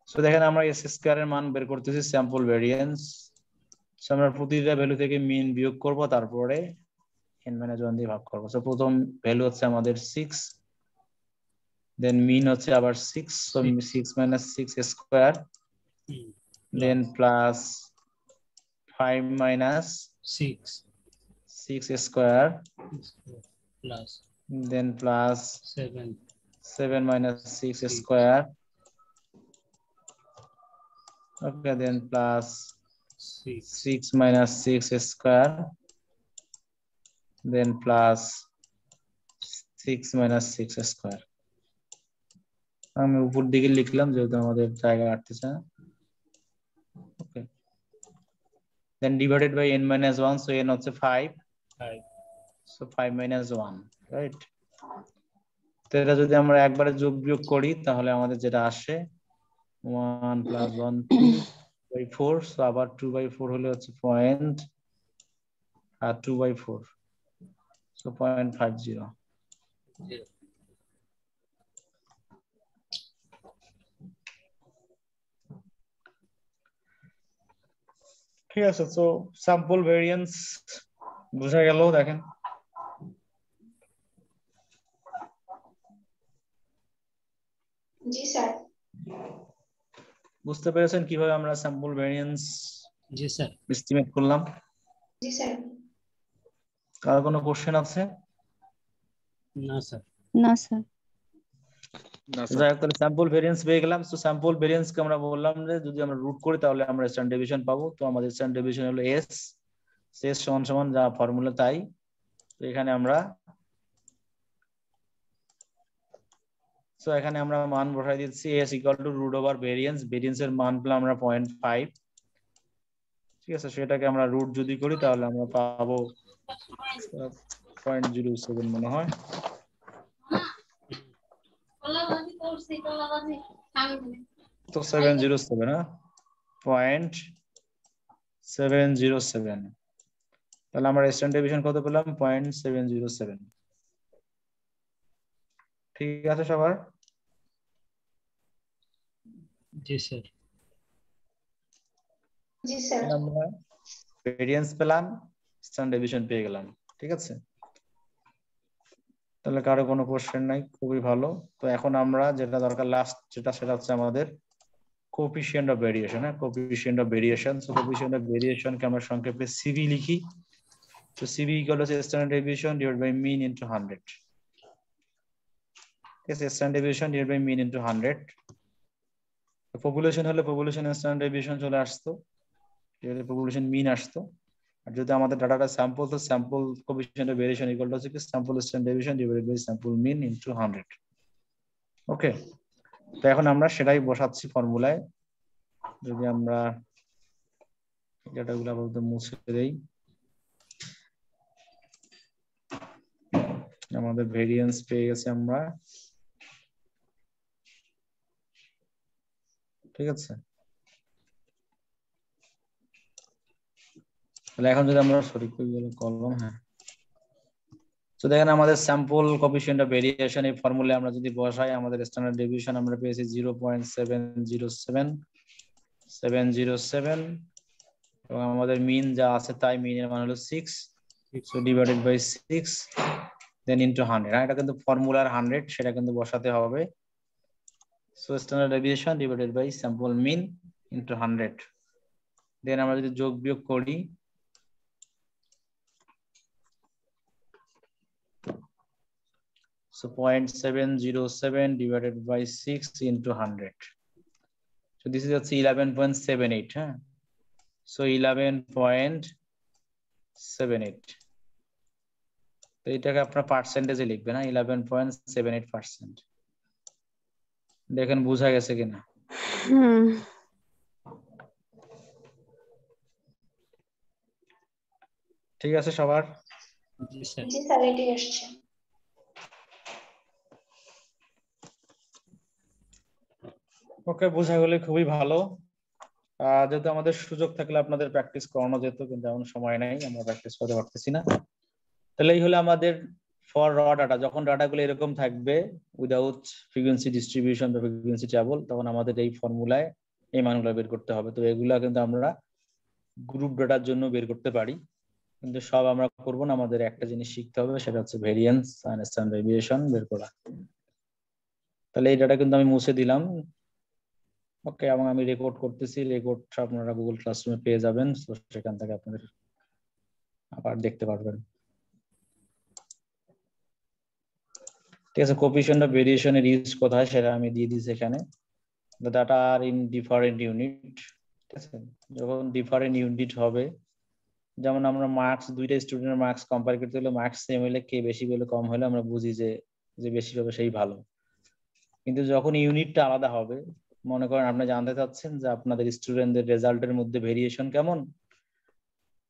সো দেখেন আমরা s স্কয়ার এর মান বের করতেছি স্যাম্পল ভেরিয়েন্স So আমরা প্রতিটা ভ্যালু থেকে মিন বিয়োগ করব, তারপরে n-1 দিয়ে ভাগ করব। সো প্রথম ভ্যালু হচ্ছে আমাদের 6, দেন মিন হচ্ছে আবার 6, so 6 minus 6 square, then plus 5 minus 6 square, plus then plus 7 minus 6 square, okay, then plus 6 minus 6 square, then plus 6 minus 6 square. আমি উপর দিকে লিখলাম যেহেতু আমাদের জায়গা আটতেছে না। ওকে, then divided by n minus 1, so n হচ্ছে 5, so 5 minus 1, right? তো এটা যদি আমরা একবারে যোগ বিয়োগ করি তাহলে আমাদের যেটা আসে 1 plus 1 2/4, so আবার 2/4 হলে হচ্ছে পয়েন্ট আর 2/4, so 0.50. ঠিক আছে, সো স্যাম্পল ভেরিয়েন্স বোঝা গেল। দেখেন জি স্যার। বুঝতে পেরেছেন কিভাবে আমরা স্যাম্পল ভেরিয়েন্স জি স্যার এস্টিমেট করলাম? জি স্যার। কার কোনো কোশ্চেন আছে? না স্যার। না স্যার। যাই হোক, তাহলে স্যাম্পল ভেরিয়েন্স পেয়ে গেলাম। সো স্যাম্পল ভেরিয়েন্স কে আমরা বললাম যে যদি আমরা রুট করি তাহলে আমরা স্ট্যান্ডার্ড ডেভিয়েশন পাবো। তো আমাদের স্ট্যান্ডার্ড ডেভিয়েশন হলো এস, এস সমান সমান যা ফর্মুলা তাই। তো এখানে আমরা মান বসাই দিচ্ছি, S equal to root over variance, ভেরিয়েন্সের মান পেলাম আমরা 0.5। ঠিক আছে, সেটাকে আমরা রুট যদি করি তাহলে আমরা পাবো 0.07 মনে হয়। তো 707, 0.707, তাহলে আমরা স্ট্যান্ডার্ড ডেভিয়েশন কত পেলাম? 0.707। ঠিক আছে সবার? জি স্যার। জি স্যার। আমরা ভেরিয়েন্স পেলাম, স্ট্যান্ডার্ড ডেভিয়েশন পেয়ে গেলাম। ঠিক আছে, তাহলে কারো কোনো কোশ্চেন নাই, খুবই ভালো। তো এখন আমরা যেটা দরকার লাস্ট যেটা, সেটা হচ্ছে আমাদের কোএফিসিয়েন্ট অফ ভেরিয়েশন। হ্যাঁ, coefficient of variation. So coefficient of variation কে আমরা সংক্ষেপে সিভি লিখি। তো CV equal to standard deviation divide by mean into 100। ঠিক আছে, standard deviation divide by mean into 100। Population হলে পপুলেশন স্ট্যান্ডার্ড ডেভিয়েশন চলে আসতো, যদি পপুলেশন মিন আসতো। আর যদি আমাদের ডাটাটা স্যাম্পল, তো sample coefficient of variation equal to হচ্ছে sample standard deviation divided by sample mean into 100। Okay, তো এখন আমরা সেটাই বসাচ্ছি ফর্মুলায়। যদি আমরা ডাটাগুলো আপাতত মুছে দেই, আমাদের ভেরিয়েন্স পেয়ে গেছে আমরা। ঠিক আছে, তাহলে এখন যদি আমরা সরি কলম, হ্যাঁ, তো দেখেন আমাদের স্যাম্পল কোএফিসিয়েন্ট অফ ভেরিয়েশন এই ফর্মুলায় আমরা যদি বসাই, আমাদের স্ট্যান্ডার্ড ডেভিয়েশন আমরা পেয়েছি 0.707 এবং আমাদের মিন যা আছে তাই, মিনের মান হলো 6, so divided by 6 then into 100। এটা কিন্তু ফর্মুলার 100, সেটা কিন্তু বসাতে হবে। So standard deviation divided by sample mean into 100। Then আমরা যদি যোগ বিয়োগ করি, so 0.707 divided by 6 into 100. So this is 11.78. Huh? So 11.78. তো এটাকে আপনার পার্সেন্টেজে লিখবেন, না 11.78%। দেখেন বোঝা গেছে কিনা? ঠিক আছে সবার? জি স্যার, এটাই আসছে। ওকে, বোঝা গেলে খুবই ভালো। যেহেতু আমাদের সুযোগ থাকলে আপনাদের প্র্যাকটিস করানো যেত, কিন্তু এখন সময় নাই, আমরা প্র্যাকটিস করতে পারতেছি না। তাহলে এই হলো আমাদের ফর র ডাটা। যখন ডাটাগুলো এরকম থাকবে উইদাউট ফ্রিকোয়েন্সি ডিস্ট্রিবিউশন বা ফ্রিকোয়েন্সি টেবল, তখন আমাদের এই ফর্মুলায় এই মানগুলো বের করতে হবে। তো এগুলা কিন্তু আমরা গ্রুপ ডাটার জন্য বের করতে পারি, কিন্তু সব আমরা করবো না। আমাদের একটা জিনিস শিখতে হবে, সেটা হচ্ছে ভেরিয়েন্স আর স্ট্যান্ডার্ড ডেভিয়েশন বের করা। তাহলে এই ডাটা কিন্তু আমি মুছে দিলাম। ওকে, এবং আমি রেকর্ড করতেছি, রেকর্ডটা আপনারা গুগল ক্লাসরুমে পেয়ে যাবেন, তো সেখান থেকে আপনাদের আবার দেখতে পারবেন। ঠিক আছে, কোএফিসিয়েন্ট অফ ভেরিয়েশনের ইউজ কোথায় সেটা আমি দিয়ে দিয়েছি এখানে। the data are in different unit, ঠিক আছে। যখন ডিফারেন্ট ইউনিট হবে, যেমন আমরা মার্কস, দুইটা স্টুডেন্টের মার্কস কম্পেয়ার করতে হলে মার্কস সেম হলে কে বেশি পেলে কম হলে আমরা বুঝি যে যে বেশি পাবে সেই ভালো। কিন্তু যখন ইউনিটটা আলাদা হবে, মনে করেন আপনি জানতে চাচ্ছেন যে আপনাদের স্টুডেন্টদের রেজাল্টের মধ্যে ভেরিয়েশন কেমন,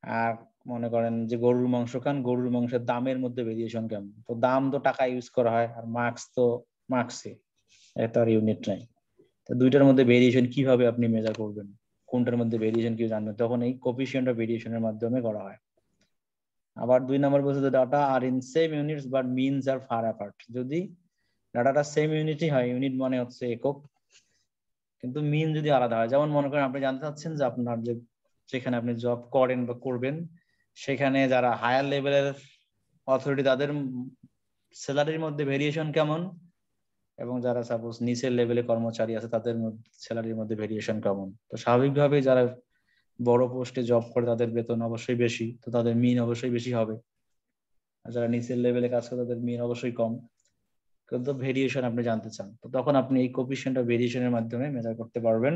আর মনে করেন যে গরুর মাংস খান, গরুর মাংসের দামের মধ্যে ভেরিয়েশন কেমন। তো দাম তো টাকা ইউজ করা হয়, আর মার্কস তো মার্কসে, এত আর ইউনিট নাই। তো দুইটার মধ্যে ভেরিয়েশন কিভাবে আপনি মেজার করবেন, কোনটার মধ্যে ভেরিয়েশন কি জানবেন, তখন এই কোএফিসিয়েন্ট অফ ভেরিয়েশনের মাধ্যমে করা হয়। আবার 2 নম্বর বলছে data are in same units but means are far apart. যদি ডাটাটা সেম ইউনিটই হয়, ইউনিট মানে হচ্ছে একক, কিন্তু মিন যদি আলাদা হয়, যেমন মনে করেন আপনি জানতে চাচ্ছেন যে আপনার যে যেখানে আপনি জব করেন বা করবেন, সেখানে যারা হায়ার লেভেলের অথরিটি তাদের স্যালারির মধ্যে ভেরিয়েশন কেমন, এবং যারা সাপোজ নিচের লেভেলে কর্মচারী আছে তাদের স্যালারির মধ্যে ভেরিয়েশন কেমন। তো স্বাভাবিকভাবেই যারা বড় পোস্টে জব করে তাদের বেতন অবশ্যই বেশি, তো তাদের মিন অবশ্যই বেশি হবে। আর যারা নিচের লেভেলে কাজ করে তাদের মিন অবশ্যই কম। কিন্তু ভেরিয়েশন আপনি জানতে চান, তো তখন আপনি এই কোএফিসিয়েন্ট অফ ভেরিয়েশনের মাধ্যমে মেজার করতে পারবেন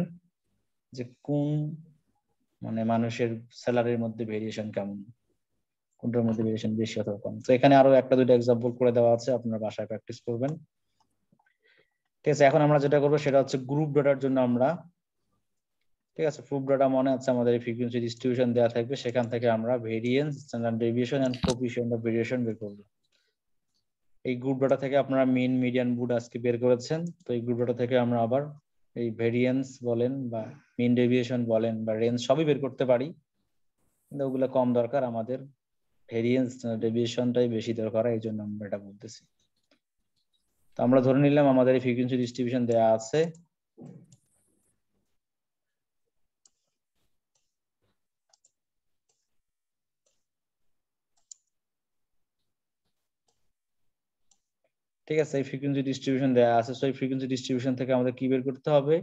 যে কোন মানে মানুষের স্যালারির মধ্যে ভেরিয়েশন কেমন, কোনটার মধ্যে ভেরিয়েশন বেশি অথবা কম। তো এখানে আরো একটা দুটো এক্সাম্পল করে দেওয়া আছে, আপনারা বাসায় প্র্যাকটিস করবেন। ঠিক আছে, এখন আমরা যেটা করবো সেটা হচ্ছে গ্রুপ ডাটার জন্য আমরা, ঠিক আছে, গ্রুপ ডাটা মনে আছে আমাদের এই ফ্রিকোয়েন্সি ডিস্ট্রিবিউশন দেওয়া থাকবে, সেখান থেকে আমরা variance, standard deviation and coefficient of variation বের করব। এই গ্রুপ ডাটা থেকে আপনারা মিন, মিডিয়ান, মুড আজকে বের করেছেন। তো এই গ্রুপ ডাটা থেকে আমরা আবার এই ভেরিয়েন্স বলেন বা মিন ডেভিয়েশন বলেন বা রেঞ্জ সবই বের করতে পারি, কিন্তু ওগুলো কম দরকার, আমাদের ভেরিয়েন্স ডেভিয়েশনটাই বেশি দরকার, এই জন্য আমরা এটা বলতেছি। তো আমরা ধরে নিলাম আমাদের এই ফ্রিকোয়েন্সি ডিস্ট্রিবিউশন দেয়া আছে। ঠিক আছে, এই ফ্রিকোয়েন্সি ডিস্ট্রিবিউশন দেয়া আছে। সো এই ফ্রিকোয়েন্সি ডিস্ট্রিবিউশন থেকে আমাদের কি বের করতে হবে,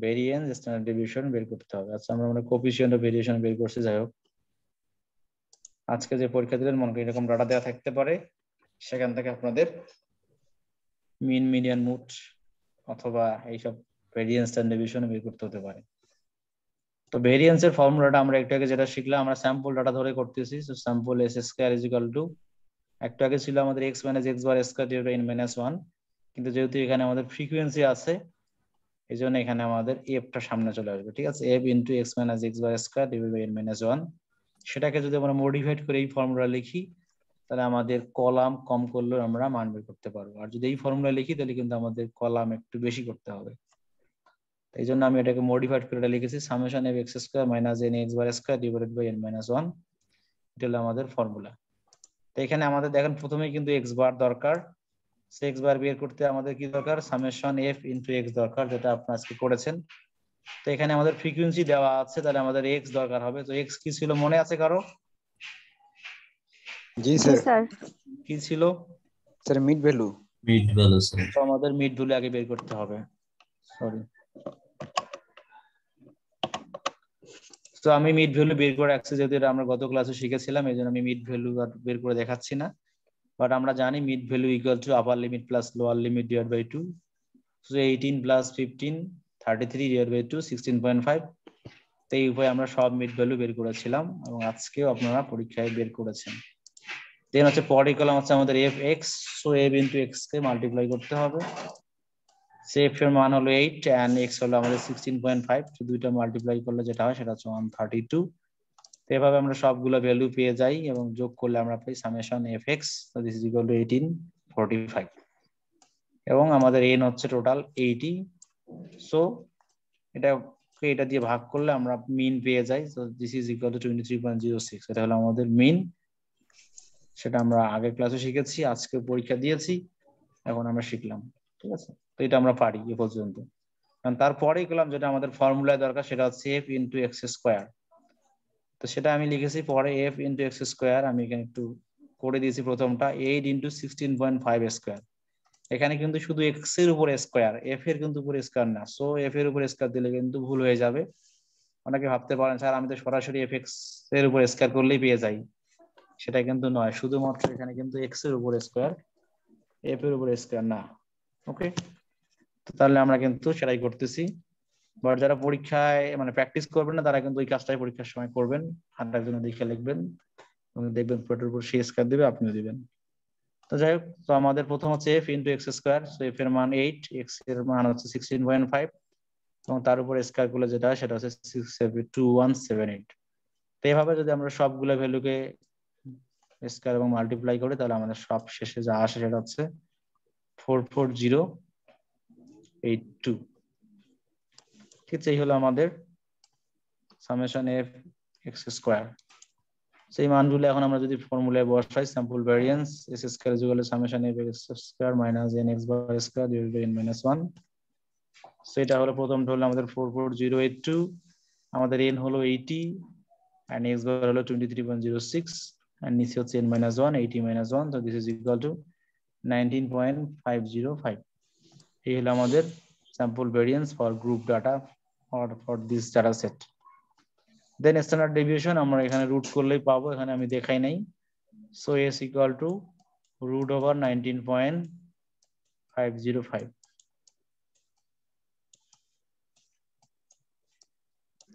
ভেরিয়েন্স, স্ট্যান্ডার্ড ডেভিয়েশন বের করতে হবে। আচ্ছা, আমরা মানে কোএফিসিয়েন্ট অফ ভেরিয়েশন বের করছি। যাই হোক, আজকে যে পরীক্ষা দিলেন মনে করি এরকম ডাটা দেওয়া থাকতে পারে, সেখান থেকে আপনাদের মিন, মিডিয়ান, মুড অথবা এইসব ভেরিয়েন্স, স্ট্যান্ডার্ড ডেভিয়েশন বের করতে হতে পারে। তো ভেরিয়েন্সের ফর্মুলাটা আমরা একটু আগে যেটা শিখলাম, আমরা স্যাম্পল ডাটা ধরে করতেছি। So sample s square is equal to, একটু আগে ছিল আমাদের x minus x bar square divide by n minus 1, কিন্তু যেহেতু এখানে আমাদের ফ্রিকোয়েন্সি আছে এই জন্য এখানে আমাদের এফটা সামনে চলে আসবে। ঠিক আছে, f into x minus x bar square divide by n minus 1। সেটাকে যদি আমরা মডিফাইড করে এই ফর্মুলা লিখি, তাহলে আমাদের কলাম কম করলেও আমরা মান বের করতে পারবো। আর যদি এই ফর্মুলা লিখি তাহলে কিন্তু আমাদের কলাম একটু বেশি করতে হবে। এই জন্য আমি এটাকে মডিফাইড করে এটা লিখেছি, summation f x square minus n x bar square divided by n minus 1। এটা হলো আমাদের ফর্মুলা। তো এখানে আমাদের দেখেন প্রথমেই কিন্তু x বার দরকার। x বার বের করতে আমাদের কি দরকার, সামেশন f ইনটু x দরকার, যেটা আপনারা আজকে করেছেন। তো এখানে আমাদের ফ্রিকোয়েন্সি দেওয়া আছে, তাহলে আমাদের x দরকার হবে। তো x কি ছিল মনে আছে কারো? জি স্যার। কি ছিল sir? Mid value. Mid value sir. তো আমাদের মিড ভ্যালু আগে বের করতে হবে। সরি, তো আমি মিড ভ্যালু বের করে রাখছি, যেহেতু এটা আমরা গত ক্লাসে শিখেছিলাম, এই জন্য আমি মিড ভ্যালু আর বের করে দেখাচ্ছি না। বাট আমরা জানি mid value equal to upper limit plus lower limit divide by 2। So 18 plus 15 33 divide by 2 16.5। তো এই উপায়ে আমরা সব মিড ভ্যালু বের করেছিলাম এবং আজকেও আপনারা পরীক্ষায় বের করেছেন। দেন হচ্ছে পরের কলাম হচ্ছে আমাদের fx। So f into x কে মাল্টিপ্লাই করতে হবে। সো f এর মান হলো 8 এন্ড x হলো আমাদের 16.5। তো দুইটা মাল্টিপ্লাই করলে যেটা হয় সেটা হচ্ছে 132। তো এভাবে আমরা সবগুলো ভ্যালু পেয়ে যাই এবং যোগ করলে আমরা পাই summation fx। So this is equal to 1845 এবং আমাদের n হচ্ছে টোটাল 80। সো এটা দিয়ে ভাগ করলে আমরা মিন পেয়ে যাই। So this is equal two 23.06। এটা হলো আমাদের মিন। সেটা আমরা আগের ক্লাসে শিখেছি, আজকে পরীক্ষা দিয়েছি, এখন আমরা শিখলাম। ঠিক আছে, তো এটা আমরা পারি এ পর্যন্ত। কারণ তারপরেই গেলাম যেটা আমাদের ফর্মুলায় দরকার, সেটা হচ্ছে f ইনটু এক্স স্কয়ার। তো সেটা আমি লিখেছি পরে f ইন্টু এক্স স্কোয়ার, আমি এখানে একটু করে দিয়েছি প্রথমটা 8 ইন্টু 16.5 স্কোয়ার। এখানে কিন্তু শুধু এক্স এর উপর স্কোয়ার, এফ এর কিন্তু উপর স্কোয়ার না, সো এফ এর উপর স্কোয়ার দিলে কিন্তু ভুল হয়ে যাবে। অনেকে ভাবতে পারেন স্যার আমি তো সরাসরি এফ এক্স এর উপর স্কোয়ার করলেই পেয়ে যাই, সেটা কিন্তু নয়, শুধুমাত্র এখানে কিন্তু এক্স এর উপর স্কোয়ার, এফ এর উপর স্কোয়ার না। ওকে, তো তাহলে আমরা কিন্তু সেটাই করতেছি। বাট যারা পরীক্ষায় মানে প্র্যাকটিস করবেন না তারা কিন্তু ওই কাজটাই পরীক্ষার সময় করবেন, হাতটার জন্য দেখে লিখবেন এবং দেখবেন পুরোটার উপর সে স্কোয়ার দিবে, আপনিও দিবেন। তো যাই হোক, তো আমাদের প্রথম হচ্ছে F into x square, so F এর মান 8, এক্স এর মান হচ্ছে 16.5 এবং তার উপর স্কোয়ার করলে যেটা সেটা হচ্ছে 62178। তো এইভাবে যদি আমরা সবগুলো ভ্যালুকে স্কোয়ার এবং মাল্টিপ্লাই করি তাহলে আমাদের সব শেষে যা আসে সেটা হচ্ছে 44082। ঠিক আছে, এই হলো আমাদের সামেশন এফ এক্স স্কোয়ার। সেই মানগুলো এখন আমরা যদি ফর্মুলায় বসাই, sample variance s square is equal to summation f x square minus n x bar square divided by n minus 1। সেটা হলো প্রথমটা হলো আমাদের 44082, আমাদের এন হলো 80 এন্ড এক্স বার হলো 23.06 এন্ড নিচে হচ্ছে এন মাইনাস 1, 80 মাইনাস 1, তো দিস ইজ ইকুয়াল টু 19.505। এই হলো আমাদের sample variance for group data or for this data set. Then standard deviation আমরা এখানে রুট করলেই পাবো, এখানে আমি দেখাই নাই। So s equal to root over 19.505।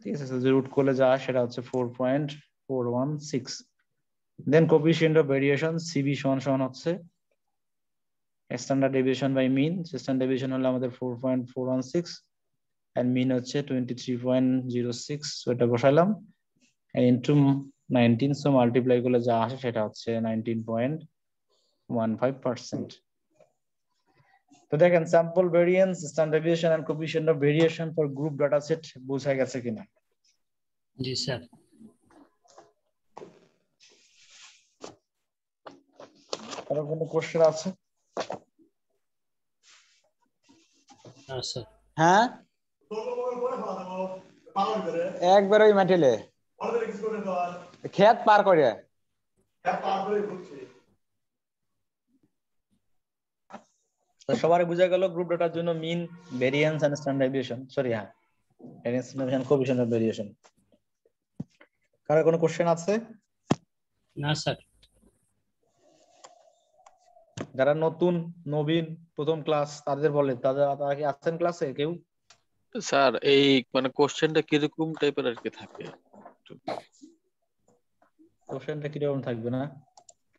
ঠিক আছে, যে রুট করলে যা সেটা হচ্ছে 4.416। Then coefficient of variation CB সমান হচ্ছে standard deviation by mean। standard deviation হলো আমাদের 4.416 and mean হচ্ছে 23.06, so এটা বসাইলাম into 19, so multiply করলে যা আসে সেটা হচ্ছে 19.15%। তো দেখেন sample variance, standard deviation and coefficient of variation for group data set বোঝা গেছে কিনা? জি স্যার। কারো কোনো কোশ্চেন আছে? না স্যার। হ্যাঁ একবার ওই মাটিলে ক্ষেত পার করে সবার বুঝা গেল গ্রুপ ডাটার জন্য mean, variance and standard deviation, sorry হ্যাঁ variance and coefficient of variation. কারো কোনো কোশ্চেন আছে? না স্যার। যারা নতুন নবীন প্রথম ক্লাস তাদের বলে, তারা কি আছেন ক্লাসে কেউ? স্যার এই মানে কোশ্চেনটা কিরকম টাইপের আর কি থাকে? কোশ্চেনটা কিরকম থাকবে না?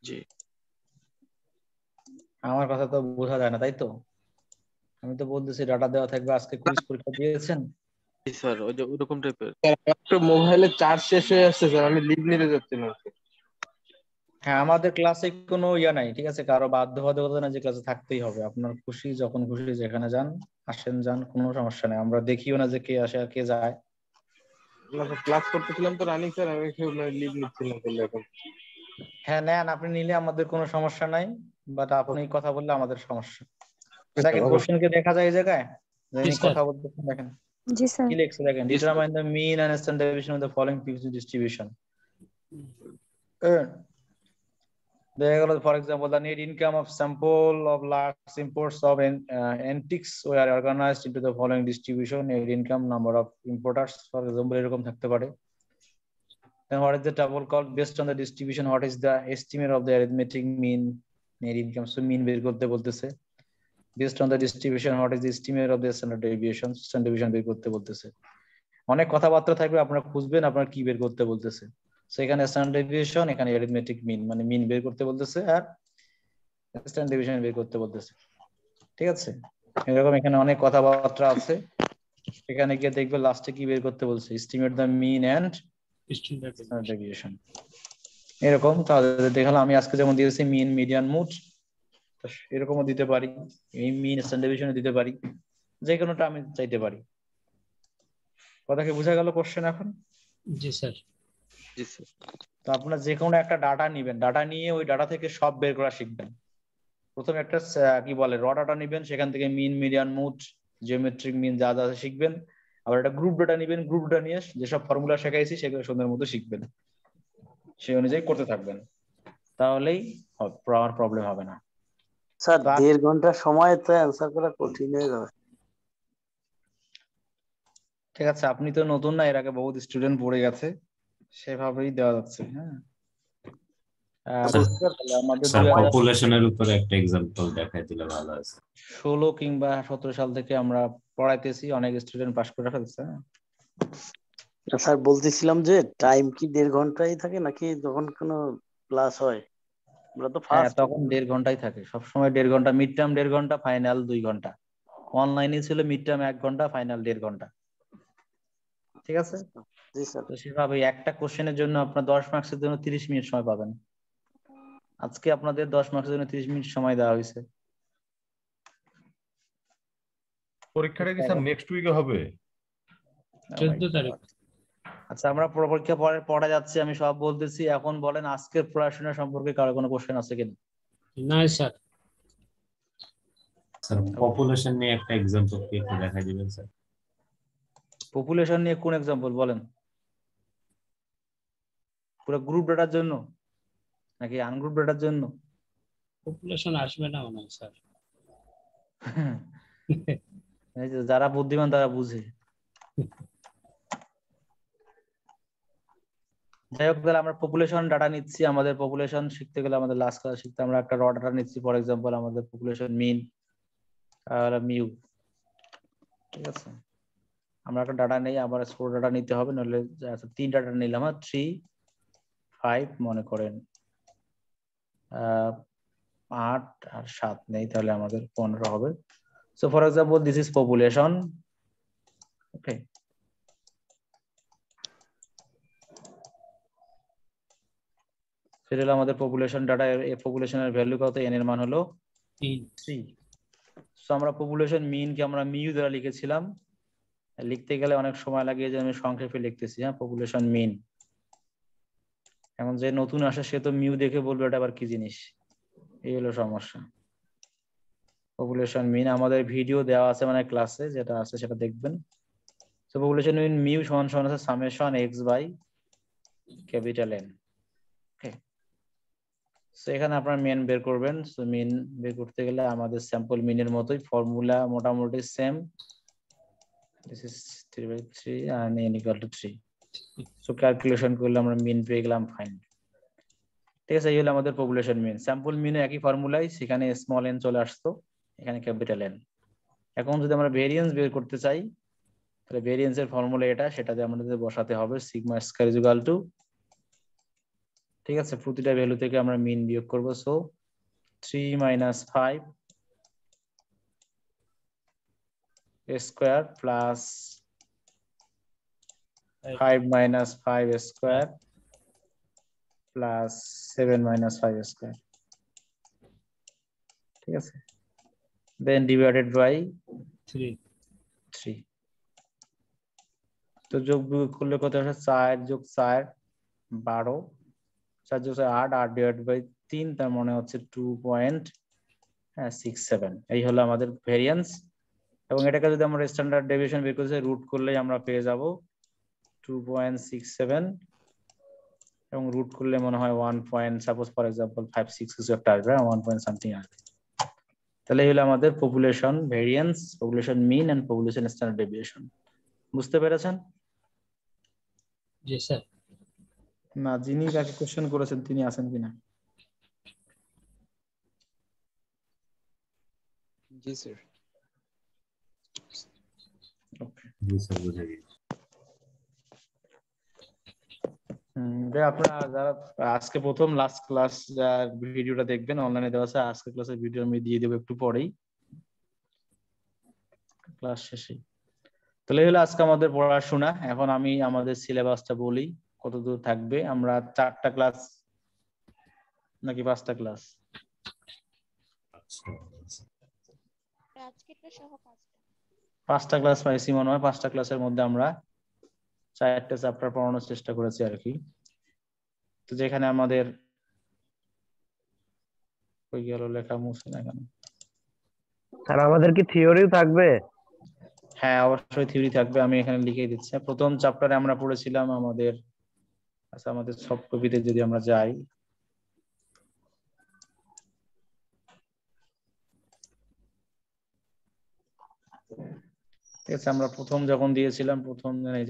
জি আমার কথা তো বোঝা যায় না তাই তো? আমি তো বলতেছি ডাটা দেওয়া থাকবে, আজকে কুইজ পরীক্ষা দিয়েছেন। স্যার ওই যে ওরকম টাইপের। একটা মোবাইলে চার্জ শেষ হয়ে আসছে স্যার, আমি লিভ নিতে যাচ্ছি না। হ্যাঁ, আমাদের ক্লাসে কোনো ইয়া নাই, ঠিক আছে, কারো বাধ্যবাধকতা না যে ক্লাসে থাকতেই হবে। আপনার খুশি যখন খুশি যেখানে যান, আসেন যান, কোনো সমস্যা নেই। আমরা দেখিও না যে কে আসে আর কে যায়। ক্লাস করতেছিলাম তো রানিং স্যার, আমি লিভ নিচ্ছিলাম এখন। হ্যাঁ নেন, আপনি নিলে আমাদের কোনো সমস্যা নাই, বাট আপনি কথা বললে আমাদের সমস্যা। দেখেন কোশ্চেন কে দেখা যায় এই জায়গায়, যিনি কথা বলতেছেন দেখেন জি স্যার। কি লিখছে দেখেন, determine the mean and standard deviation of the following fixed distribution. দেখা গেল for example the net income of sample of lux imports of antiques were organised into the following distribution. Net income, number of importers, for example এরকম থাকতে পারে। Then what is the table called? Based on the distribution, what is the estimate of the arithmetic mean net income? So mean বের করতে বলতেছে। Based on the distribution, what is the estimate of the standard deviation? Standard deviation বের করতে বলতেছে। অনেক কথাবার্তা থাকবে, আপনারা খুঁজবেন আপনারা কি বের করতে বলতেছে। সো এখানে স্ট্যান্ডার্ড ডেভিয়েশন, এখানে অ্যারিথমেটিক মিন, মানে মিন বের করতে বলতেছে আর স্ট্যান্ডার্ড ডেভিয়েশন বের করতে বলতেছে। ঠিক আছে, এরকম এখানে অনেক কথাবার্তা আছে। এখানে গিয়ে দেখবে লাস্টে কি বের করতে বলছে, estimate the mean and standard deviation. এরকম তাহলে দেখালাম আমি আজকে যেমন দিয়েছি মিন, মিডিয়ান, মুড, এরকমও দিতে পারি, এই মিন স্ট্যান্ডার্ড ডেভিয়েশনও দিতে পারি, যে কোনোটা আমি চাইতে পারি। কথা কি বোঝা গেল কোশ্চেন এখন? জি স্যার। জি স্যার। তো আপনারা যে কোনো একটা ডাটা নিবেন, ডাটা নিয়ে ওই ডাটা থেকে সব বের করা শিখবেন। প্রথমে একটা কি বলে র ডাটা নিবেন, সেখান থেকে মিন, মিডিয়ান, মুড, জিওমেট্রিক মিন যা যা শিখবেন, আবার একটা গ্রুপ ডাটা নিবেন, গ্রুপ ডাটা নিয়ে যেসব ফর্মুলা শেখাইছি সেগুলো সুন্দর মতো শিখবেন, সেই অনুযায়ী করতে থাকবেন, তাহলেই আমার প্রবলেম হবে না। স্যার তো 1.5 ঘন্টা সময় তো অ্যান্সার করা কঠিন হয়ে যাবে। ঠিক আছে, আপনি তো নতুন না, এর আগে বহুত স্টুডেন্ট পড়ে গেছে, সেভাবেই দেওয়া যাচ্ছে। হ্যাঁ তাহলে আমাদের স্যার 2016 পপুলেশনের উপরে একটা এক্সাম্পল দেখাই দিলে ভালো আছে। কিংবা 17 সাল থেকে আমরা পড়াইতেছি, অনেক স্টুডেন্ট পাস করে ফেলছে। স্যার বলতেছিলাম যে টাইম কি 1.5 ঘন্টাই থাকে নাকি যখন কোনো ক্লাস হয়? আমরা তো হ্যাঁ ফার্স্ট। তখন 1.5 ঘন্টাই থাকে, সবসময় 1.5 ঘন্টা, মিড টার্ম 1.5 ঘন্টা, ফাইনাল 2 ঘন্টা। অনলাইনে ছিল মিড টার্ম 1 ঘন্টা, ফাইনাল 1.5 ঘন্টা। ঠিক আছে, জি স্যার। তো সেভাবে একটা কোশ্চেনের জন্য আপনার 10 মার্কসের জন্য 30 মিনিট সময় পাবেন। আজকে আপনাদের 10 মার্কসের জন্য 30 মিনিট সময় দেওয়া হয়েছে। পরীক্ষাটা কি স্যার নেক্সট উইকে হবে? 14 তারিখ। আচ্ছা আমরা পরীক্ষা পড়া যাচ্ছে, আমি সব বলতেছি, এখন বলেন আজকের পড়াশোনা সম্পর্কে কারো কোনো কোশ্চেন আছে কিনা? না স্যার। স্যার পপুলেশন নিয়ে একটা এক্সাম্পল কি একটু দেখাই দিবেন স্যার? পপুলেশন নিয়ে কোন এক্সাম্পল বলেন? পুরো গ্রুপ ডাটার জন্য নাকি আনগ্রুপ ডাটার জন্য? পপুলেশন আসবে না মনে হয় স্যার। এই যে যারা বুদ্ধিমান তারা বুঝে। যাই হোক, তাহলে আমরা পপুলেশন ডাটা নিচ্ছি। আমাদের পপুলেশন শিখতে গেলে আমাদের লাস্ট ক্লাস শিখতে আমরা একটা র ডাটা নিচ্ছি। ফর এক্সাম্পল আমাদের পপুলেশন মিন আর মিউ। ঠিক আছে, আমরা একটা ডাটা নেই, আবার স্কোর ডাটা নিতে হবে, নাহলে 3 ডাটা নিলাম, 3 5 মনে করেন 8 আর 7 নেই, তাহলে আমাদের 15 হবে। So for example this is population. Okay, সেটা হলো আমাদের পপুলেশন ডাটা। এই পপুলেশনের ভ্যালু কত? n এর মান হলো 3। সো আমরা পপুলেশন মিন কে আমরা মিউ দ্বারা লিখেছিলাম, লিখতে গেলে অনেক সময় লাগে, যে আমি সংক্ষেপে লিখতেছি। হ্যাঁ, পপুলেশন মিন। এখন যে নতুন আসে সে তো মিউ দেখে বলবে এটা আবার কি জিনিস, এই হলো সমস্যা। পপুলেশন মিন আমাদের ভিডিও দেওয়া আছে, মানে ক্লাসে যেটা আছে সেটা দেখবেন। সো পপুলেশন মিন মিউ সমান সমান আছে summation x by capital N। Okay, so এখানে আপনার মিন বের করবেন। সো মিন বের করতে গেলে আমাদের স্যাম্পল মিনের মতোই ফর্মুলা মোটামুটি same. This is 3/3 and n equal to 3। So calculation করলে আমরা মিন পেয়ে গেলাম, ফাইন। ঠিক আছে, এই হলো আমাদের পপুলেশন মিন। স্যাম্পল মিনে একই ফর্মুলাই, সেখানে স্মল n চলে আসতো, এখানে ক্যাপিটাল N। এখন যদি আমরা ভেরিয়েন্স বের করতে চাই, তাহলে ভেরিয়েন্স এর ফর্মুলা এটা, সেটাতে আমাদের বসাতে হবে sigma square is equal two, ঠিক আছে, প্রতিটা ভ্যালু থেকে আমরা মিন বিয়োগ করব। So 3 - 5 square plus 5 - 5 square plus 7 - 5 square. ঠিক আছে, দেন ডিভাইডেড বাই 3। তো যোগ বিয়োগ করলে কত আসে? 4 + 4 12, 4 + 4 8, 8 ডিভাইড বাই 3, তার মানে হচ্ছে 2.67। এই হলো আমাদের ভেরিয়েন্স। এবং এটাকে যদি আমরা স্ট্যান্ডার্ড ডেভিয়েশন বের করতে চাই, রুট করলেই আমরা পেয়ে যাব 2.67, এবং রুট করলে মনে হয় 1. সাপোজ ফর এক্সাম্পল 5 6 কিছু একটা আসবে, 1 সামথিং আসবে। তাহলে এই হলো আমাদের population variance, population mean and population standard deviation. বুঝতে পেরেছেন? জি স্যার। না, যিনি তাকে কোশ্চেন করেছেন তিনি আছেন কিনা? জি স্যার। ওকে, জি স্যার, বুঝে গেছি। আপনারা যারা আজকে প্রথম লাস্ট ক্লাস ভিডিওটা দেখবেন, অনলাইনে দেওয়া আছে, আজকে ক্লাসের ভিডিও আমি দিয়ে দেবো একটু পরেই, ক্লাস শেষে। তাহলে হলো আজকে আমাদের পড়াশোনা। এখন আমি আমাদের সিলেবাসটা বলি, কতদূর থাকবে। আমরা 4টা ক্লাস নাকি 5টা ক্লাস? 5টা ক্লাস পাইছি মনে হয়। 5টা ক্লাসের মধ্যে আমরা 4টা চ্যাপ্টার পড়ানোর চেষ্টা করেছি আর কি। তো যেখানে আমাদের ওই গেল লেখা মুছে না কেন? স্যার আমাদের কি থিওরিও থাকবে? হ্যাঁ অবশ্যই থিওরি থাকবে, আমি এখানে লিখে দিচ্ছি। প্রথম চ্যাপ্টারে আমরা পড়েছিলাম আমাদের, আচ্ছা আমাদের সফট কপিতে যদি আমরা যাই, ঠিক আছে, আমরা প্রথম যখন দিয়েছিলাম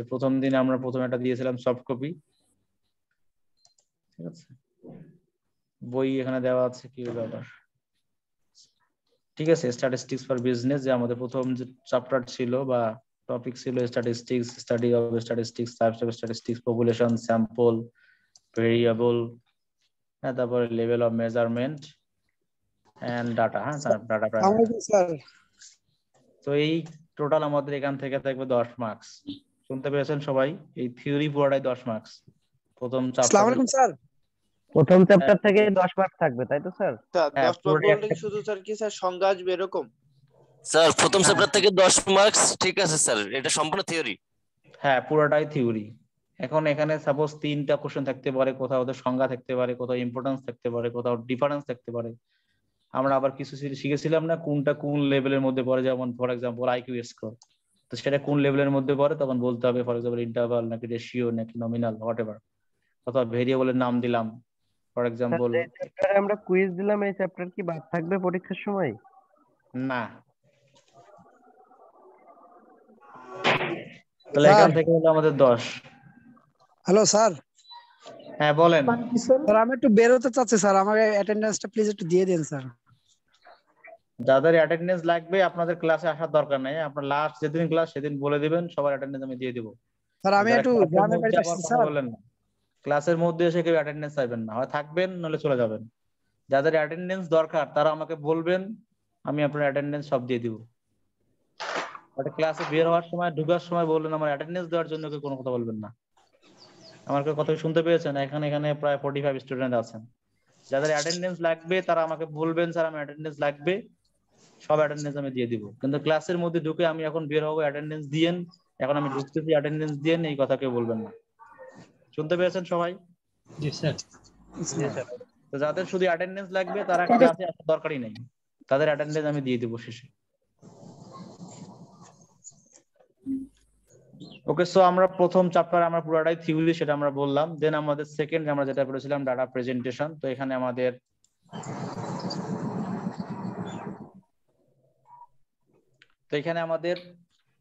প্রথম দিন আমরা প্রথম একটা দিয়েছিলাম সফট কপি, ঠিক আছে, বই এখানে দেওয়া আছে কি ব্যাপার, ঠিক আছে, স্ট্যাটিস্টিক্স ফর বিজনেস, যে আমাদের প্রথম যে চ্যাপ্টার ছিল বা টপিক ছিল statistics, study of statistics, types of statistics, population, sample, variable, হ্যাঁ, তারপরে level of measurement and data, হ্যাঁ ডাটা স্যার। তো এই টোটাল আমাদের এখান থেকে থাকবে 10 মার্কস। শুনতে পেরেছেন সবাই? এই থিওরি পুরোটাই 10 মার্কস। প্রথম আসসালামু আলাইকুম স্যার। প্রথম চ্যাপ্টার থেকে 10 মার্ক থাকবে, তাই তো স্যার? স্যার 10 মার্ক বলতে কি শুধু স্যার কি স্যার সংজ্ঞা আসবে এরকম? স্যার প্রথম চ্যাপ্টার থেকে 10 মার্কস, ঠিক আছে স্যার, এটা সম্পূর্ণ থিওরি। হ্যাঁ পুরোটাই থিওরি। এখন এখানে সাপোজ 3টা কোশ্চেন থাকতে পারে, কোথাও ওদের সংজ্ঞা থাকতে পারে, কোথাও ইম্পর্টেন্স থাকতে পারে, কোথাও ডিফারেন্স থাকতে পারে। আমরা আবার কিছু শিখেছিলাম না কোনটা কোন লেভেলের মধ্যে পড়ে, যেমন ফর এক্সাম্পল আইকিউ স্কোর, তো সেটা কোন লেভেলের মধ্যে পড়ে তখন বলতে হবে, ফর এক্সাম্পল ইন্টারভাল নাকি রেশিও নাকি নমিনাল হোয়াটএভার, অথবা ভেরিয়েবলের নাম দিলাম ফর এক্সাম্পল। এই চ্যাপ্টারে আমরা কুইজ দিলাম, এই চ্যাপ্টার কি বাদ থাকবে পরীক্ষার সময়? না, তাহলে এখান থেকে হলো আমাদের 10। Hello sir. হ্যাঁ বলেন স্যার। আমি একটু বের হতে চাচ্ছি স্যার, আমাকে অ্যাটেন্ডেন্সটা প্লিজ একটু দিয়ে দিন স্যার। যাদের অ্যাটেন্ডেন্স লাগবে আপনাদের ক্লাসে আসার দরকার নাই, আপনার লাস্ট যেদিন ক্লাস সেদিন বলে দিবেন, সবার অ্যাটেন্ডেন্স আমি দিয়ে দিব। স্যার আমি একটু গ্রামের বাড়িতে আসছি স্যার। বলেন না, ক্লাসের মধ্যে এসে কেউ অ্যাটেন্ডেন্স চাইবেন না, হয় থাকবেন নলে চলে যাবেন। যাদের অ্যাটেন্ডেন্স দরকার তারা আমাকে বলবেন, আমি আপনার অ্যাটেন্ডেন্স সব দিয়ে দিব। বাট ক্লাসে বের হওয়ার সময় ঢোকার সময় বললেন আমার অ্যাটেন্ডেন্স দেওয়ার জন্য কেউ কোনো কথা বলবেন না। আমার কথা শুনতে পেয়েছেন? এখানে প্রায় 45 স্টুডেন্ট আছেন। যাদের অ্যাটেন্ডেন্স লাগবে তারা আমাকে বলবেন স্যার আমার অ্যাটেন্ডেন্স লাগবে, সব অ্যাটেন্ডেন্স আমি দিয়ে দিব। কিন্তু ক্লাসের মধ্যে ঢুকে আমি এখন বের হবো অ্যাটেন্ডেন্স দিয়েন, এখন আমি ঢুকতেছি অ্যাটেন্ডেন্স দিয়েন, এই কথা কেউ বলবেন না। শুনতে পেয়েছেন সবাই? জি স্যার। তো যাদের শুধু অ্যাটেন্ডেন্স লাগবে তারা ক্লাসে আসার দরকারই নেই, তাদের অ্যাটেন্ডেন্স আমি দিয়ে দেব শেষে। ওকে, সো আমরা প্রথম চ্যাপ্টার আমরা পুরোটাই থিওরি, সেটা আমরা বললাম। দেন আমাদের সেকেন্ড আমরা যেটা পড়েছিলাম ডাটা প্রেজেন্টেশন। তো এখানে আমাদের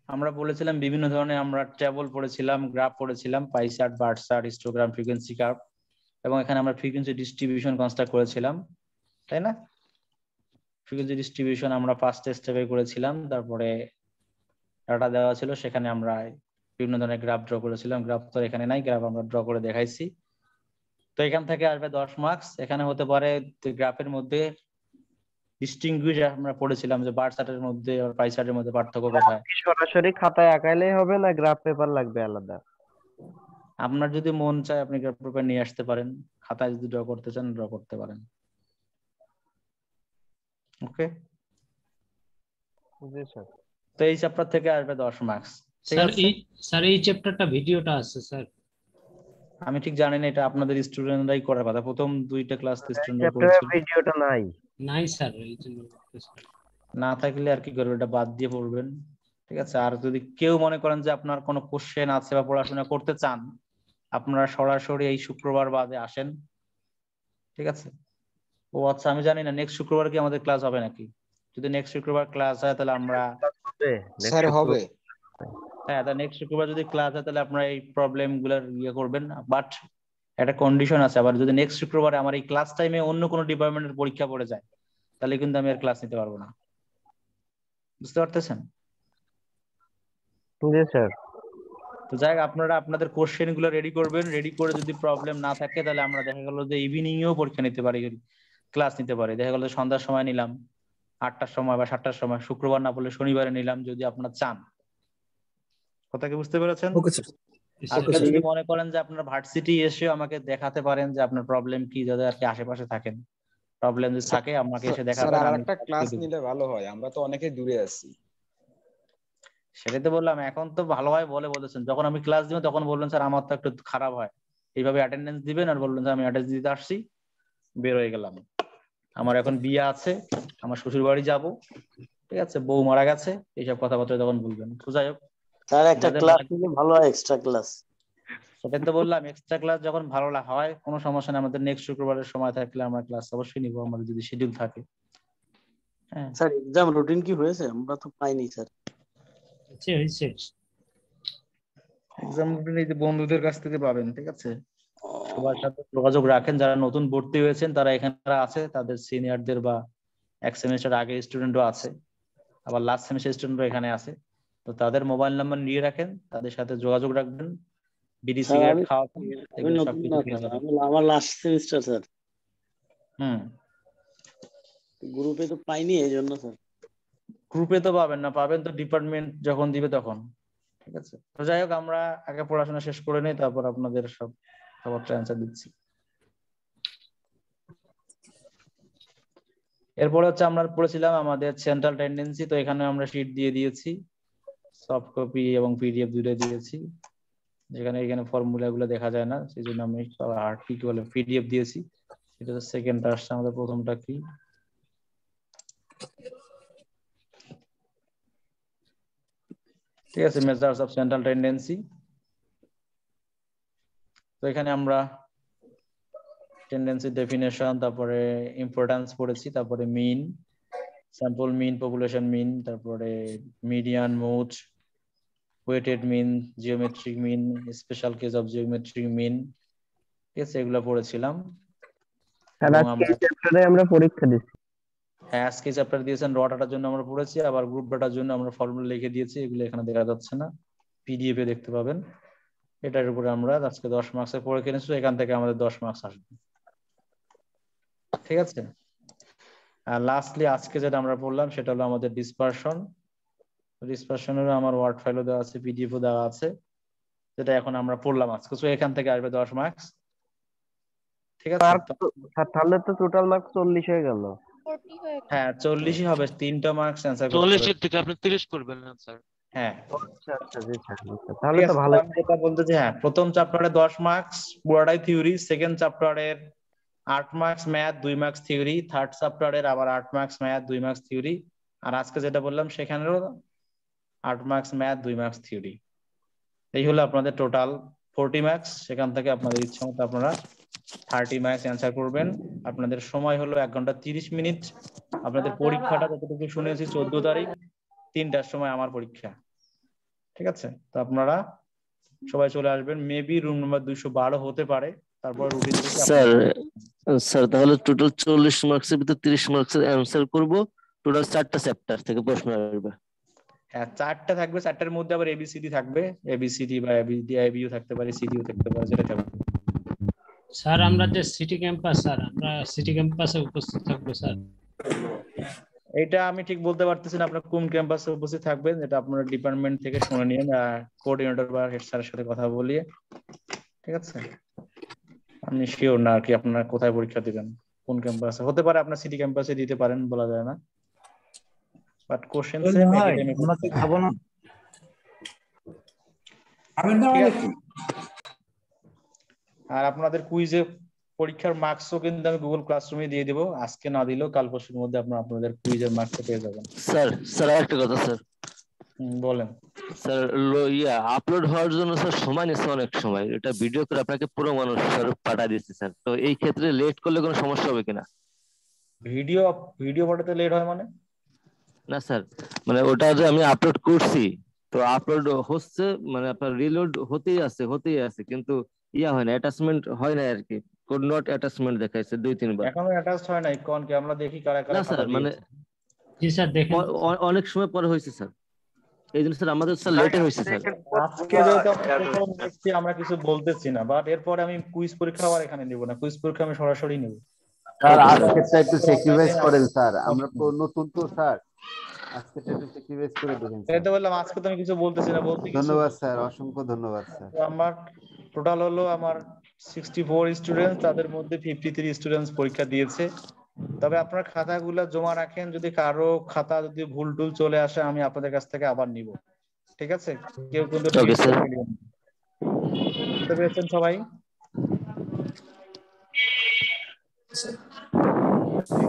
আমরা বলেছিলাম বিভিন্ন ধরনের, আমরা টেবল পড়েছিলাম, গ্রাফ পড়েছিলাম, pie chart, bar chart, histogram, frequency curve, এবং এখানে আমরা ফ্রিকোয়েন্সি ডিস্ট্রিবিউশন কনস্ট্রাক্ট করেছিলাম, তাই না? ফ্রিকোয়েন্সি ডিস্ট্রিবিউশন আমরা ফার্স্ট স্টেপে করেছিলাম, তারপরে ডাটা দেওয়া ছিল, সেখানে আমরা বিভিন্ন ধরনের গ্রাফ ড্র করেছিলাম। গ্রাফ তো এখানে নাই, গ্রাফ আমরা ড্র করে দেখাইছি। তো এখান থেকে আসবে 10 মার্কস। এখানে হতে পারে গ্রাফের মধ্যে ডিস্টিংগুইশ আমরা পড়েছিলাম যে বার চার্টের মধ্যে আর পাই চার্টের মধ্যে পার্থক্য কোথায়। সরাসরি খাতায় আঁকাইলেই হবে না গ্রাফ পেপার লাগবে আলাদা? আপনার যদি মন চায় আপনি গ্রাফ পেপার নিয়ে আসতে পারেন, খাতায় যদি ড্র করতে চান ড্র করতে পারেন। ওকে, জি স্যার। তো এই চ্যাপ্টার থেকে আসবে 10 মার্কস। স্যার এই চ্যাপ্টারটা ভিডিওটা আছে স্যার? আমি ঠিক জানি না, এটা আপনাদের স্টুডেন্টরাই করার কথা। প্রথম 2টা ক্লাস স্টুডেন্টরা করেছিল। ভিডিওটা নাই স্যার, এই জন্য না থাকলে আর কি করবেন, এটা বাদ দিয়ে পড়বেন, ঠিক আছে? আর যদি কেউ মনে করেন যে আপনার কোনো কোশ্চেন আছে বা পড়াশোনা করতে চান, আপনারা সরাসরি এই শুক্রবার বাদে আসেন, ঠিক আছে? ও আচ্ছা, আমি জানি না নেক্সট শুক্রবার কি আমাদের ক্লাস হবে নাকি। যদি নেক্সট শুক্রবার ক্লাস হয় তাহলে আমরা স্যার হবে। হ্যাঁ, তা নেক্সট শুক্রবার যদি ক্লাস হয় তাহলে আপনারা এই প্রবলেম গুলার করবেন। বাট একটা কন্ডিশন আছে, আবার যদি নেক্সট শুক্রবারে আমার এই ক্লাস টাইমে অন্য কোনো ডিপার্টমেন্টের পরীক্ষা পড়ে যায় তাহলে কিন্তু আমি আর ক্লাস নিতে পারবো না। বুঝতে পারতেছেন? জি স্যার। তো যাই হোক, আপনারা আপনাদের কোশ্চেন গুলো রেডি করবেন। রেডি করে যদি প্রবলেম না থাকে তাহলে আমরা দেখা গেল যে ইভিনিং এও পরীক্ষা নিতে পারি, ক্লাস নিতে পারি। দেখা গেল সন্ধ্যার সময় নিলাম, 8টার সময় বা 7টার সময়, শুক্রবার না পড়লে শনিবারে নিলাম, যদি আপনারা চান। কথা কি বুঝতে পেরেছেন? আর যদি মনে করেন যে আপনার ভার্সিটি এসে আমাকে দেখাতে পারেন যে আপনার প্রবলেম কি, যাদের আর কি আশেপাশে থাকেন, প্রবলেম যদি থাকে আমাকে এসে দেখাবেন। স্যার আরেকটা ক্লাস নিলে ভালো হয়, আমরা তো অনেকে দূরে আছি। সেটাই তো বললাম, এখন তো ভালোভাবে বলেছেন। যখন আমি ক্লাস দিব তখন বললেন স্যার আমার তো একটু খারাপ হয়, এইভাবে অ্যাটেন্ডেন্স দিবেন, আর বললেন স্যার আমি অ্যাটেন্ডেন্স দিতে আসছি, বের হয়ে গেলাম। আমার এখন বিয়ে আছে, আমার শ্বশুর বাড়ি যাবো, ঠিক আছে, বউ মারা গেছে, এইসব কথাবার্তা যখন বলবেন। তো যাই হোক স্যার একটা ক্লাস নিলে ভালো হয়, এক্সট্রা ক্লাস। সেটাই তো বললাম, এক্সট্রা ক্লাস যখন ভালো হয় কোনো সমস্যা নেই, আমাদের নেক্সট শুক্রবারের সময় থাকলে আমরা ক্লাস অবশ্যই নিব, আমাদের যদি শিডিউল থাকে। হ্যাঁ স্যার এক্সাম রুটিন কি হয়েছে? আমরা তো পাইনি স্যার। হয়েছে। এক্সাম রুটিন এই যে বন্ধুদের কাছ থেকে পাবেন, ঠিক আছে? সবার সাথে যোগাযোগ রাখেন, যারা নতুন ভর্তি হয়েছেন তারা এখানে আছে, তাদের সিনিয়রদের বা এক সেমিস্টার আগে স্টুডেন্টও আছে, আবার লাস্ট সেমিস্টার স্টুডেন্টও এখানে আছে। তো তাদের মোবাইল নাম্বার নিয়ে রাখেন, তাদের সাথে যোগাযোগ রাখবেন, বিড়ি সিগারেট খাওয়া এগুলো সবকিছু পেয়ে যাবেন। আমার লাস্ট সেমিস্টার স্যার। গ্রুপে তো পাইনি, এই জন্য স্যার। গ্রুপে তো পাবেন না, পাবেন তো ডিপার্টমেন্ট যখন দিবে তখন। ঠিক আছে, তো যাই হোক আমরা আগে পড়াশোনা শেষ করে নেই, তারপর আপনাদের সব খাবারটা অ্যান্সার দিচ্ছি। এরপরে হচ্ছে আমরা পড়েছিলাম আমাদের সেন্ট্রাল টেন্ডেন্সি। তো এখানে আমরা শীট দিয়ে দিয়েছি, সফট কপি এবং পিডিএফ দুটো দিয়েছি, যেখানে এখানে ফর্মুলা গুলো দেখা যায় না, সেই জন্য আমি আর কি বলে পিডিএফ দিয়েছি। এটা হচ্ছে সেকেন্ডটা আসছে, আমাদের প্রথমটা কি, ঠিক আছে, মেজার্স অফ সেন্ট্রাল টেন্ডেন্সি। তো এখানে আমরা টেন্ডেন্সি ডেফিনেশন, তারপরে ইম্পর্টেন্স পড়েছি, তারপরে মিন, স্যাম্পল মিন, পপুলেশন মিন, তারপরে median, mode, weighted mean, geometric mean, special case of geometric mean, ঠিক আছে, এগুলো পড়েছিলাম। আমরা পরীক্ষা দিচ্ছি। হ্যাঁ আজকে চ্যাপ্টার দিয়েছেন, র ডাটার জন্য আমরা পড়েছি, আবার গ্রুপ ডাটার জন্য আমরা ফর্মুলা লিখে দিয়েছি, এগুলো এখানে দেখা যাচ্ছে না, পিডিএফ এ দেখতে পাবেন। এটার উপরে আমরা আজকে 10 মার্কসে পড়ে কিনেছি, এখান থেকে আমাদের 10 মার্কস আসবে, ঠিক আছে। আর লাস্টলি আজকে যেটা আমরা পড়লাম সেটা হলো আমাদের ডিসপারশন। ডিসপারশনেরও আমার ওয়ার্ড ফাইলও দেওয়া আছে, পিডিএফও দেওয়া আছে, যেটা এখন আমরা পড়লাম আজকে। তো এখান থেকে আসবে 10 মার্কস, ঠিক আছে। তাহলে তো টোটাল মার্কস 40 হয়ে গেল। হ্যাঁ 40ই হবে, 3টা মার্কস অ্যানসার করতে 40 হবে। এর থেকে আপনি 30 করবেন না স্যার? হ্যাঁ আচ্ছা জি স্যার, তাহলে তো ভালো। আমি যেটা বলতেছি, হ্যাঁ প্রথম চ্যাপ্টারে 10 মার্কস পুরোটাই থিওরি, সেকেন্ড চ্যাপ্টারের 8 marks math, 2 marks theory, third চ্যাপ্টারের আবার 8 মার্কস ম্যাথ, 2 মার্কস থিওরি, আর আজকে যেটা বললাম সেখানেও 8 মার্কস ম্যাথ, 2 মার্কস থিওরি। এই হলো আপনাদের টোটাল 40 মার্কস। সেখান থেকে আপনাদের ইচ্ছা মতো আপনারা 30 মার্কস অ্যান্সার করবেন। আপনাদের সময় হলো 1 ঘন্টা 30 মিনিট। আপনাদের পরীক্ষাটা যতটুকু শুনেছি 14 তারিখ 3টার সময় আমার পরীক্ষা, ঠিক আছে। তো আপনারা সবাই চলে আসবেন, মেবি রুম নাম্বার 212 হতে পারে। তারপর রুটিন স্যার তাহলে টোটাল 40 মার্কসের ভিতর 30 মার্কসের অ্যানসার করব, টোটাল 4টা চ্যাপ্টার থেকে প্রশ্ন আসবে। হ্যাঁ 4টা থাকবে, 4টার মধ্যে আবার এবিসিডি থাকবে, এবিসিডি বা এবিডিআইবিও থাকতে পারে, সিডিও থাকতে পারে, যেটা থাকবে। স্যার আমরা যে সিটি ক্যাম্পাস, স্যার আমরা সিটি ক্যাম্পাসে উপস্থিত থাকবো স্যার। এটা আমি ঠিক বলতে পারতেছি না আপনারা কোন ক্যাম্পাসে উপস্থিত থাকবেন, এটা আপনারা ডিপার্টমেন্ট থেকে শুনে নিন, কোঅর্ডিনেটর বা হেড স্যারের সাথে কথা বলিয়ে, ঠিক আছে। আমি শিওর না আর কি আপনারা কোথায় পরীক্ষা দিবেন, কোন ক্যাম্পাসে। হতে পারে আপনারা সিটি ক্যাম্পাসে দিতে পারেন, বলা যায় না, বাট কোশ্চেন সেম একাডেমিক। আমরা কি খাবো না? আর আপনাদের কুইজে পরীক্ষার মার্কসও কিন্তু আমি গুগল ক্লাসরুমে দিয়ে দিব, আজকে না দিলেও কাল পরশুর মধ্যে আপনারা আপনাদের কুইজের মার্কস পেয়ে যাবেন। স্যার একটা কথা স্যার। বলেন স্যার। আপলোড হওয়ার জন্য স্যার সময় নিচ্ছে অনেক সময়, এটা ভিডিও করে আপনাকে পুরো মানুষ পাঠিয়ে দিচ্ছে স্যার, তো এই ক্ষেত্রে লেট করলে কোনো সমস্যা হবে কিনা? ভিডিও পাঠাতে লেট হয় মানে? না স্যার, মানে ওটা যে আমি আপলোড করছি, তো আপলোড হচ্ছে, মানে আপনার রিলোড হতেই আছে কিন্তু হয় না, অ্যাটাচমেন্ট হয় না আর কি, কোড নট অ্যাটাচমেন্ট দেখাইছে 2-3 বার। এখনো অ্যাটাচড হয় নাই, কোন কি আমরা দেখি কারা কারা। না স্যার, মানে জি স্যার দেখেন অনেক সময় পরে হয়েছে স্যার, এই জন্য স্যার আমাদের স্যার লেটে হয়েছে স্যার। আজকে যেহেতু আমরা কিছু বলতেছি না, বাট এরপর আমি কুইজ পরীক্ষা আবার এখানে নিব না, কুইজ পরীক্ষা আমি সরাসরি নেব। স্যার আজকেরটা একটু স্যাক্রিফাইস করেন স্যার, আমরা তো নতুন তো স্যার, আজকেরটা একটু স্যাক্রিফাইস করে দেখেন। এই তো বললাম আজকে তো আমি কিছু বলতেছি না, বলতে কিছু। ধন্যবাদ স্যার, অসংখ্য ধন্যবাদ স্যার। আমার টোটাল হলো আমার 64 স্টুডেন্ট, তাদের মধ্যে 53 স্টুডেন্টস পরীক্ষা দিয়েছে। তবে আপনারা খাতাগুলো জমা রাখেন, যদি কারো খাতা যদি ভুল টুল চলে আসে আমি আপনাদের কাছ থেকে আবার নিব, ঠিক আছে। কেউ কিন্তু বুঝতে পেরেছেন সবাই?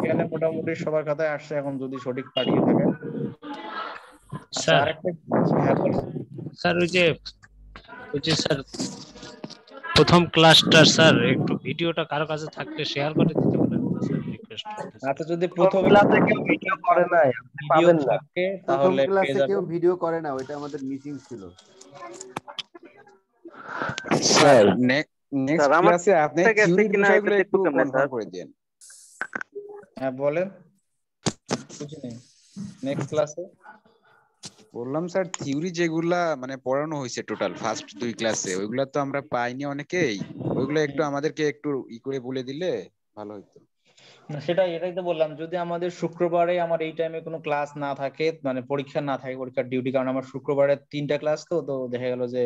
এখানে মোটামুটি সবার কথাই আসছে, এখন যদি সঠিক পাঠিয়ে থাকেন। আচ্ছা স্যার আরেকটা, হ্যাঁ বলেন। স্যার ওই যে স্যার প্রথম ক্লাসটা স্যার একটু ভিডিওটা কারো কাছে থাকলে শেয়ার করে দিতে বলেন স্যার, রিকোয়েস্ট করতেছি। আচ্ছা যদি প্রথম ক্লাসে কেউ ভিডিও করে নাই, আপনি ভিডিও পাবেন না। থাকে প্রথম তাহলে পেয়ে ক্লাসে কেউ যাবেন। ভিডিও করে না, ওইটা আমাদের মিসিং ছিল। স্যার নেক্সট স্যার আমার ক্লাসে আপনি থেকে গেছে থিওরির কিনা বিষয়গুলো এটা একটু দেখবো কেমনে কনফার্ম স্যার? করে দেন। হ্যাঁ বলেন, বুঝি নেই। নেক্সট ক্লাসে বললাম স্যার থিওরি যেগুলা মানে পড়ানো হয়েছে টোটাল ফার্স্ট 2 ক্লাসে, ওইগুলা তো আমরা পাইনি অনেকেই, ওইগুলো একটু আমাদেরকে একটু করে বলে দিলে ভালো হতো। না এটাই তো বললাম, যদি আমাদের শুক্রবারে আমার এই টাইমে কোনো ক্লাস না থাকে, মানে পরীক্ষা না থাকে, পরীক্ষার ডিউটি, কারণ আমার শুক্রবারে 3টা ক্লাস, তো দেখা গেল যে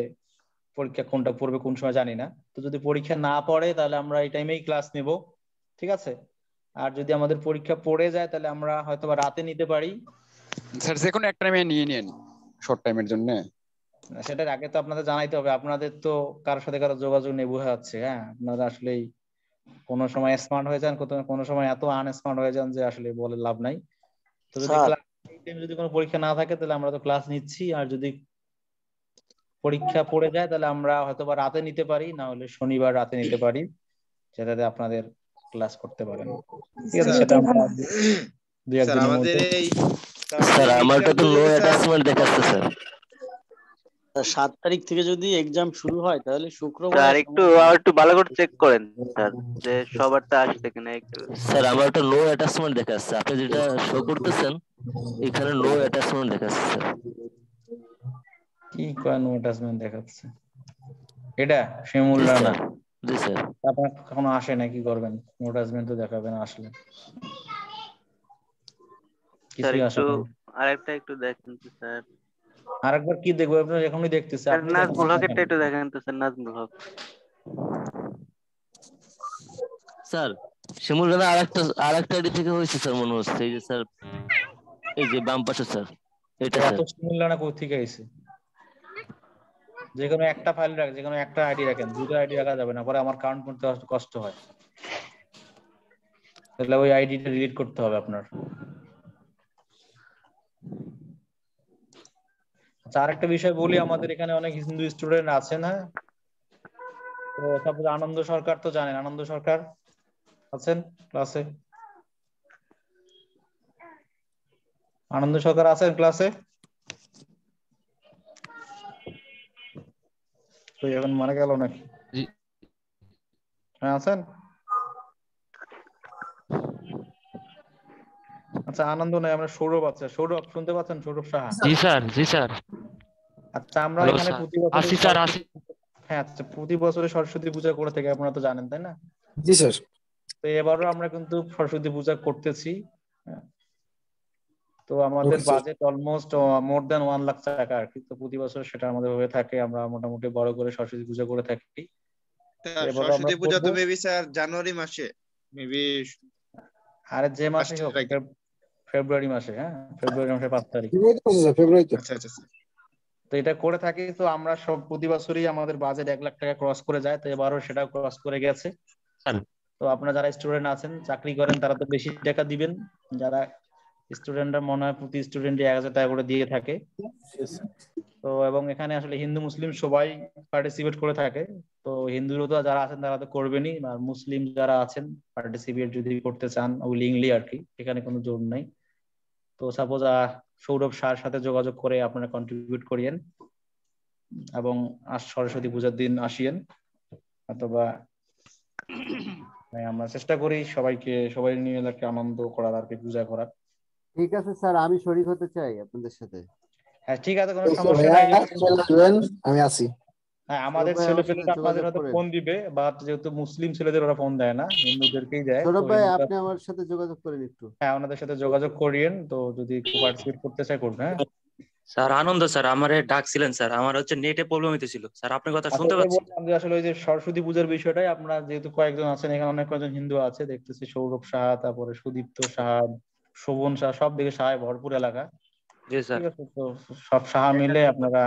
পরীক্ষা কোনটা পড়বে কোন সময় জানি না। তো যদি পরীক্ষা না পড়ে তাহলে আমরা এই টাইমেই ক্লাস নেব, ঠিক আছে? আর যদি আমাদের পরীক্ষা পড়ে যায় তাহলে আমরা হয়তো বা রাতে নিতে পারি। স্যার যে কোনো একটা টাইমে নিয়ে নেন শর্ট টাইমের জন্য। সেটার আগে তো আপনাদের জানাইতে হবে, আপনাদের তো কারোর সাথে কারো যোগাযোগ নেই বোঝা যাচ্ছে। হ্যাঁ, আপনারা আসলেই কোনো সময় স্মার্ট হয়ে যান, কোনো সময় এত আনস্মার্ট হয়ে যান যে আসলে বলে লাভ নাই। তো যদি স্যার ক্লাস যদি কোনো পরীক্ষা না থাকে তাহলে আমরা তো ক্লাস নিচ্ছি, আর যদি পরীক্ষা পড়ে যায় তাহলে আমরা হয়তো বা রাতে নিতে পারি, না হলে শনিবার রাতে নিতে পারি, যেটাতে আপনাদের ক্লাস করতে পারেন। ঠিক আছে, সেটা আমরা 2-1 স্যার দিনের আমাদের মধ্যে। স্যার আমারটা তো নো স্যার অ্যাটাচমেন্ট দেখাচ্ছে স্যার। 7 তারিখ থেকে যদি এক্সাম শুরু হয় তাহলে শুক্রবার স্যার একটু একটু ভালো করে চেক করেন স্যার যে সবারটা আসছে কিনা একটু। স্যার আমারটা নো অ্যাটাচমেন্ট দেখাচ্ছে, আপনি যেটা শো করতেছেন এখানে নো অ্যাটাচমেন্ট দেখাচ্ছে স্যার। কি কয় নো অ্যাটাচমেন্ট দেখাচ্ছে? এটা শিমুল জি রানা, স্যার, জি স্যার। আপনার কখনো আসে না, কি করবেন? নো অ্যাটাচমেন্ট তো দেখাবে না আসলে, স্যার কিছুই আসে একটু না। আরেকটা একটু দেখেন তো স্যার। আরেকবার কি দেখবো? আপনার এখনই দেখতেছে, স্যার আপনি নাজমুল দেখেন। হকেরটা একটু দেখেন তো স্যার, নাজমুল হক। স্যার শিমুল রানা আরেকটা আইডি থেকে হয়েছে স্যার মনে হচ্ছে, এই যে স্যার এই যে বাম পাশে স্যার, এটা এত স্যার। শিমুল রানা কোথা থেকে আইছে? যে কোনো একটা ফাইল রাখেন, যে কোনো একটা আইডি রাখেন, 2টা আইডি রাখা যাবে না, পরে আমার কাউন্ট করতে কষ্ট হয়, তাহলে ওই আইডিটা ডিলিট করতে হবে আপনার। আচ্ছা আরেকটা বিষয় বলি, আমাদের এখানে অনেক হিন্দু স্টুডেন্ট আছে না, তো তারপর আনন্দ সরকার তো জানেন, আনন্দ সরকার আছেন ক্লাসে? আনন্দ সরকার আছেন ক্লাসে? তো এখন মারা গেল নাকি? হ্যাঁ আছেন। আচ্ছা আনন্দ নাই, আমরা সৌরভ আছে। সৌরভ শুনতে পাচ্ছেন? সৌরভ সাহা। জি স্যার, জি স্যার। আচ্ছা আমরা হ্যালো এখানে স্যার, প্রতি বছর আসি স্যার আসি। হ্যাঁ আচ্ছা, প্রতি বছরে সরস্বতী পূজা করে থাকি, আপনারা তো জানেন তাই না? জি স্যার। তো এবারও আমরা কিন্তু সরস্বতী পূজা করতেছি। তো আমাদের budget almost more than 1 lakh টাকা আর কি। তো প্রতি বছর সেটা আমাদের হয়ে থাকে, আমরা মোটামুটি বড় করে সরস্বতী পূজা করে থাকি। এবারও আমরা সরস্বতী পূজা তো করবো। মেবি স্যার জানুয়ারি মাসে, মেবি আরে যে মাসে হোক, ফেব্রুয়ারি মাসে। হ্যাঁ ফেব্রুয়ারি মাসে 5 তারিখ। আচ্ছা আচ্ছা স্যার। তো এটা করে থাকি, তো আমরা সব প্রতি বছরই আমাদের বাজেট 1 লাখ টাকা ক্রস করে যায়, তো এবারও সেটা ক্রস করে গেছে। তো আপনারা যারা স্টুডেন্ট আছেন, চাকরি করেন, তারা তো বেশি টাকা দিবেন। যারা স্টুডেন্টরা মনে হয় প্রতি স্টুডেন্টই 1000 টাকা করে দিয়ে থাকে। তো এবং এখানে আসলে হিন্দু মুসলিম সবাই পার্টিসিপেট করে থাকে। তো হিন্দুরও তো যারা আছেন তারা তো করবেনই, আর মুসলিম যারা আছেন পার্টিসিপেট যদি করতে চান উইলিংলি আর কি, এখানে কোনো জোর নাই। তো সাপোজ সৌরভ স্যার সাথে যোগাযোগ করে আপনারা কন্ট্রিবিউট করিয়েন এবং সরস্বতী পূজার দিন আসিয়েন, অথবা আমরা চেষ্টা করি সবাই নিয়ে একটা আনন্দ করার আর কি, পূজা করার। ঠিক আছে স্যার, আমি শরীক হতে চাই আপনাদের সাথে। হ্যাঁ ঠিক আছে, কোনো সমস্যা নাই। আমি আছি। হ্যাঁ আমাদের ছেলেপেলেরা আপনাদের হয়তো ফোন দিবে, বাট যেহেতু মুসলিম ছেলেদের ওরা ফোন দেয় না, হিন্দুদেরকেই দেয়। সৌরভ ভাই আপনি আমার সাথে যোগাযোগ করেন একটু। হ্যাঁ ওনাদের সাথে যোগাযোগ করিয়েন, তো যদি পার্টিসিপেট করতে চাই করবে। হ্যাঁ স্যার আনন্দ স্যার আমারে ডাকছিলেন স্যার, আমার হচ্ছে নেটে প্রবলেম হইতেছিল স্যার, আপনার কথা শুনতে পাচ্ছি। আসলে ওই যে সরস্বতী পূজার বিষয়টাই, আপনারা যেহেতু কয়েকজন আছেন এখানে, অনেক কয়েকজন হিন্দু আছে দেখতেছি, সৌরভ সাহা, তারপরে সুদীপ্ত সাহা, শোভন সাহা, সব দিকে সাহায় ভরপুর এলাকা। জি স্যার। ঠিক আছে, তো সব সাহা মিলে আপনারা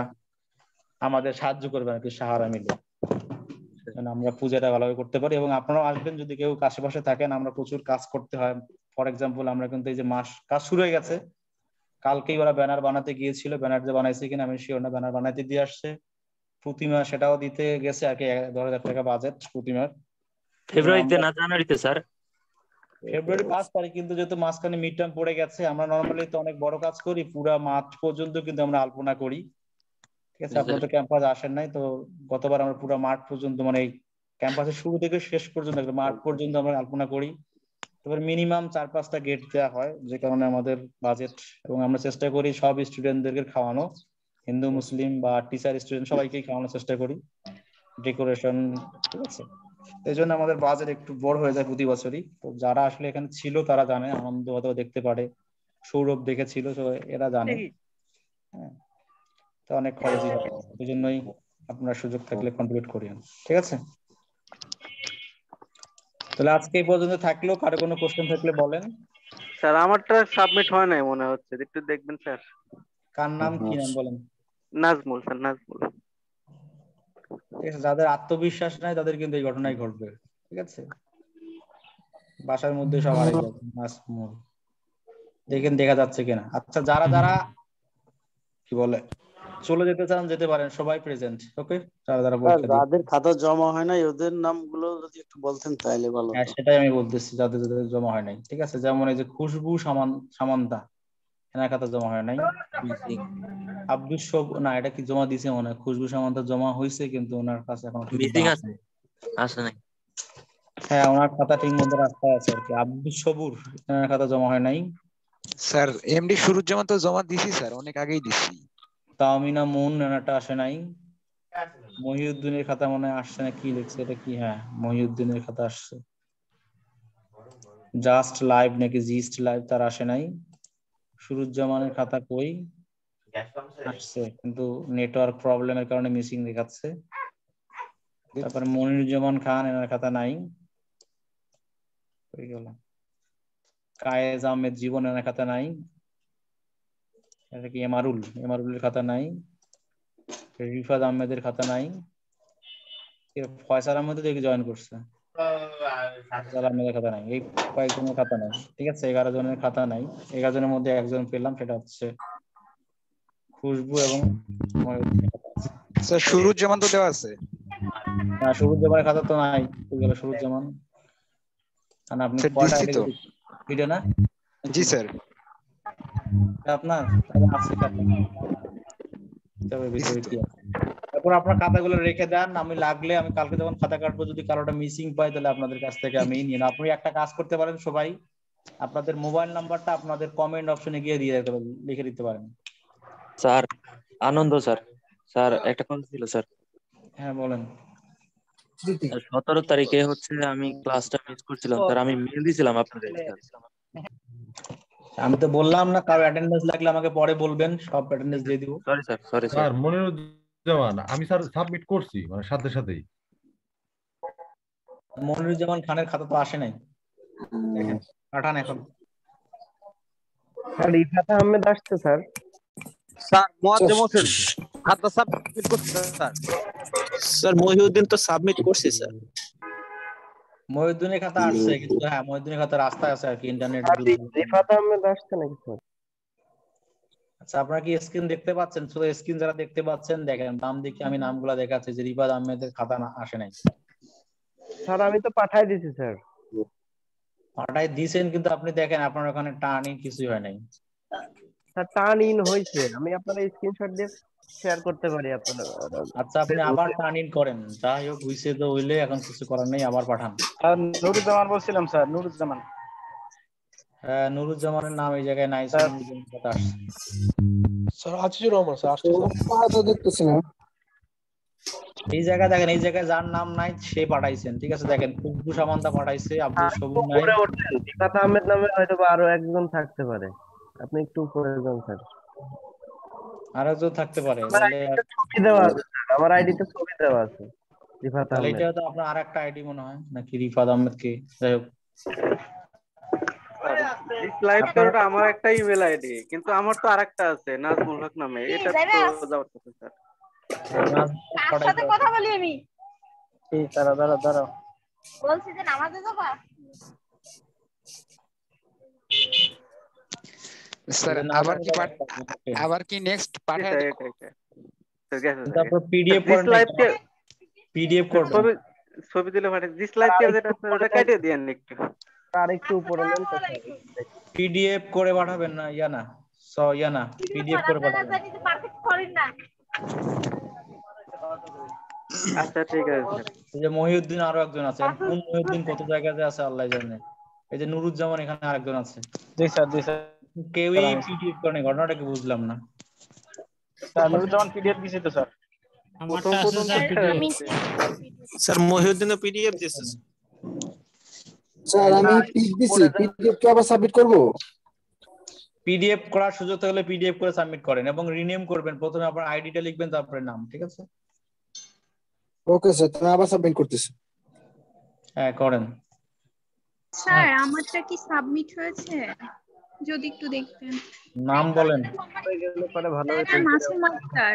আমাদের সাহায্য করবেন আর কি, সাহারা মিলে, আমরা পূজাটা ভালোভাবে করতে পারি। এবং আপনারাও আসবেন যদি কেউ আশেপাশে থাকেন, আমরা প্রচুর কাজ করতে হয়, ফর এক্সাম্পল আমরা কিন্তু এই যে মাস কাজ শুরু হয়ে গেছে, কালকেই ওরা ব্যানার বানাতে গিয়েছিল, ব্যানার যে বানাইছে কিনা আমি শিওর না, ব্যানার বানাইতে দিয়ে আসছে, প্রতিমা সেটাও দিতে গেছে আর কি, 10,000 টাকা বাজেট প্রতিমার। ফেব্রুয়ারিতে না জানুয়ারিতে স্যার? ফেব্রুয়ারি 5 তারিখ, কিন্তু যেহেতু মাঝখানে মিড টার্ম পড়ে গেছে, আমরা নর্মালি তো অনেক বড় কাজ করি, পুরা মাঠ পর্যন্ত কিন্তু আমরা আলপনা করি, ঠিক আছে? আপনারা তো ক্যাম্পাস আসেন নাই, তো গতবার আমরা পুরো মাঠ পর্যন্ত মানে ক্যাম্পাসের শুরু থেকে শেষ পর্যন্ত মাঠ পর্যন্ত আমরা আলপনা করি। তারপর মিনিমাম 4-5টা গেট দেওয়া হয়, যে কারণে আমাদের বাজেট, এবং আমরা চেষ্টা করি সব স্টুডেন্টদেরকে খাওয়ানো, হিন্দু মুসলিম বা টিচার স্টুডেন্ট সবাইকেই খাওয়ানোর চেষ্টা করি, ডেকোরেশন, ঠিক আছে? এই জন্য আমাদের বাজেট একটু বড় হয়ে যায় প্রতি বছরই। তো যারা আসলে এখানে ছিল তারা জানে, আনন্দ হয়তো দেখতে পারে, সৌরভ দেখেছিল, তো এরা জানে। হ্যাঁ, তো অনেক খরচই হয়, এই জন্যই আপনার সুযোগ থাকলে কন্ট্রিবিউট করিয়েন, ঠিক আছে? তাহলে আজকে এই পর্যন্ত থাকলো, কারো কোনো কোশ্চেন থাকলে বলেন। স্যার আমারটা সাবমিট হয় নাই মনে হচ্ছে, একটু দেখবেন স্যার। কার নাম, কি নাম বলেন? নাজমুল স্যার, নাজমুল। ঠিক আছে, যাদের আত্মবিশ্বাস নাই তাদের কিন্তু এই ঘটনাই ঘটবে, ঠিক আছে? বাসার মধ্যে সব হারিয়ে যাবে। নাজমুল দেখেন দেখা যাচ্ছে কিনা। আচ্ছা, যারা যারা কি বলে চলে যেতে চান যেতে পারেন, সবাই প্রেজেন্ট, ওকে? যারা যারা পরীক্ষা দিয়ে, যাদের খাতা জমা হয় নাই ওদের নামগুলো যদি একটু বলতেন তাহলে ভালো হ্যাঁ হতো। সেটাই আমি বলতেছি, যাদের যাদের জমা হয় নাই, ঠিক আছে? যেমন এই যে খুশবু সামান্তা, এনার খাতা জমা হয় নাই। আব্দুল সব না, এটা কি জমা দিছে মনে হয়, খুশবু সামান্তা জমা হয়েছে কিন্তু ওনার কাছে এখন মিটিং আছে, আসে নাই। হ্যাঁ, ওনার খাতা ঠিক মতো রাস্তায় আছে আর কি। আব্দুল সবুর, এনার খাতা জমা হয় নাই। স্যার এমডি সুরুজ্জামান তো জমা দিছি স্যার, অনেক আগেই দিছি। তামিনা মুন, এনারটা আসে নাই। মহিউদ্দিনের খাতা মনে হয় আসছে না, কি লিখছে এটা কি? হ্যাঁ, মহিউদ্দিনের খাতা আসছে। জাস্ট লাইভ নাকি জিস্ট লাইভ, তার আসে নাই। সুরুজ্জামানের খাতা কই? আসছে কিন্তু নেটওয়ার্ক প্রবলেমের কারণে মিসিং দেখাচ্ছে। তারপর মনিরুজ্জামান খান, এনার খাতা নাই। কই গেল? কায়েজ আহমেদ জীবন, এনার খাতা নাই। এটা কি এমারুলের খাতা নাই। রিফাত আহমেদের খাতা নাই। ফয়সাল আহমেদ দেখি জয়েন করছে, ফয়সাল আহমেদের খাতা নাই। এই কয়েকজনের খাতা নাই, ঠিক আছে? 11 জনের খাতা নাই। 11 জনের মধ্যে একজন পেলাম, সেটা হচ্ছে খুশবু এবং স্যার সুরুজ্জামান তো দেওয়া আছে। না, সুরুজ্জামানের খাতা তো নাই। কই গেল সুরুজ্জামান? না, আপনি কয়টা আইডি ভিডিও না? জি স্যার, আপনার আছে খাতা, তবে ভিতরে কি আছে? তারপর আপনার খাতাগুলো রেখে দেন, আমি লাগলে আমি কালকে যখন খাতা কাটবো যদি কারোটা মিসিং পাই তাহলে আপনাদের কাছ থেকে আমি নিয়ে নেব। আপনি একটা কাজ করতে পারেন, সবাই আপনাদের মোবাইল নাম্বারটা আপনাদের কমেন্ট অপশনে গিয়ে দিয়ে দিতে পারেন, লিখে দিতে পারেন। স্যার আনন্দ স্যার, স্যার একটা কথা ছিল স্যার। হ্যাঁ বলেন। 17 তারিখে হচ্ছে আমি ক্লাসটা মিস করছিলাম স্যার, আমি মেল দিয়েছিলাম আপনাদের। আমি তো বললাম না, কারো অ্যাটেন্ডেন্স লাগলে আমাকে পরে বলবেন, সব অ্যাটেন্ডেন্স দিয়ে দিব। Sorry sir, sorry sir. Sir Moniruzzaman আমি স্যার সাবমিট করছি, মানে সাথে সাথেই। মনিরুজ্জামান খানের খাতা তো আসে নাই, দেখেন পাঠান এখন। স্যার রিফাত আহমেদ আসছে স্যার। স্যার মুয়াজ্জেম হোসেন খাতা সাবমিট করছে স্যার। স্যার মহিউদ্দিন তো সাবমিট করছে স্যার। মহিউদ্দিনের খাতা আসছে, কিন্তু হ্যাঁ মহিউদ্দিনের খাতা রাস্তায় আছে আর কি, ইন্টারনেট। রিফাত আহমেদ আসছে নাকি স্যার? আচ্ছা, আপনারা কি স্ক্রিন দেখতে পাচ্ছেন? শুধু স্ক্রিন যারা দেখতে পাচ্ছেন দেখেন, নাম দেখে আমি নামগুলা দেখাচ্ছি যে রিফাত আহমেদের খাতা আসে নাই। স্যার আমি তো পাঠাই দিছি স্যার। পাঠাই দিয়েছেন, কিন্তু আপনি দেখেন আপনার ওখানে টার্নিং কিছুই হয় নাই। স্যার টার্ন ইন হয়েছে, আমি আপনার স্ক্রিনশট দিয়ে শেয়ার করতে পারি আপনার। আচ্ছা, আপনি আবার টার্ন ইন করেন, যাই হোক হইছে তো হইলে, এখন কিছু করার নেই, আবার পাঠান। স্যার নুরুজ্জামান বলছিলাম স্যার, নুরুজ্জামান। হ্যাঁ, নুরুজ্জামানের নাম এই জায়গায় নাই, স্যার নুরুজ্জামান কথা আসছে। স্যার আজিজুর রহমান স্যার আসছে স্যার, দেখতেছি না। এই জায়গায় দেখেন, এই জায়গায় যার নাম নাই সে পাঠাইছেন, ঠিক আছে? দেখেন খুশবু সামান্তা পাঠাইছে, আব্দুল সবুর নাই। রিফাত আহমেদ নামে হয়তো আরো একজন থাকতে পারে, আপনি একটু উপরে যান স্যার। আরেকজন থাকতে পারে, ছবি দেওয়া আছে, আমার আইডিতে ছবি দেওয়া আছে রিফাত তাহলে আহমেদ। এটা তো আপনার আরেকটা আইডি মনে হয়, নাকি রিফাত আহমেদ কে? যাই হোক, লাইভ করোটা আমার একটা ইমেল আইডি, কিন্তু আমার তো আরেকটা আছে নাজমুল হক নামে, এটা তো যাওয়ার কথা স্যার। কার সাথে কথা বলি আমি? এই দাঁড়াও। বলছি যে নামাজে যাবা? স্যার যদি না আবার পারে কি আবার কি নেক্সট পাঠায় দেব? তারপর পিডিএফ করেন লাইভ কে পিডিএফ করবেন। ছবি দিলে পাঠাই দিস লাইভ কে যেটা আছে ওটা কাটিয়ে দিয়েন একটু। আর একটু উপরে নেন তো পিডিএফ করে পাঠাবেন না পিডিএফ করে পাঠাবেন। আচ্ছা ঠিক আছে স্যার। এই যে মহিউদ্দিন আরো একজন আছে, কোন মহিউদ্দিন কত জায়গাতে আছে আল্লাহ জানে। এই যে নুরুজ্জামান এখানে আরেকজন আছে। জি স্যার কেউই পিডিএফ করে নাই, ঘটনাটা কি বুঝলাম না। স্যার নুরুজ্জামান পিডিএফ দিছে তো স্যার। আমারটা আছে স্যার পিডিএফ। স্যার মহিউদ্দিনও পিডিএফ দিছে স্যার। আমি পিক দিছি, পিডিএফ কি আবার সাবমিট করব? পিডিএফ করার সুযোগ থাকলে পিডিএফ করে সাবমিট করেন এবং রিনেম করবেন। প্রথমে আপনার আইডিটা লিখবেন, তারপরে নাম, ঠিক আছে? ওকে স্যার, তুমি আবার সাবমিট করতেছি। হ্যাঁ করেন। স্যার আমারটা কি সাবমিট হয়েছে যদি একটু দেখতেন। নাম বলেন। মাসুম আক্তার।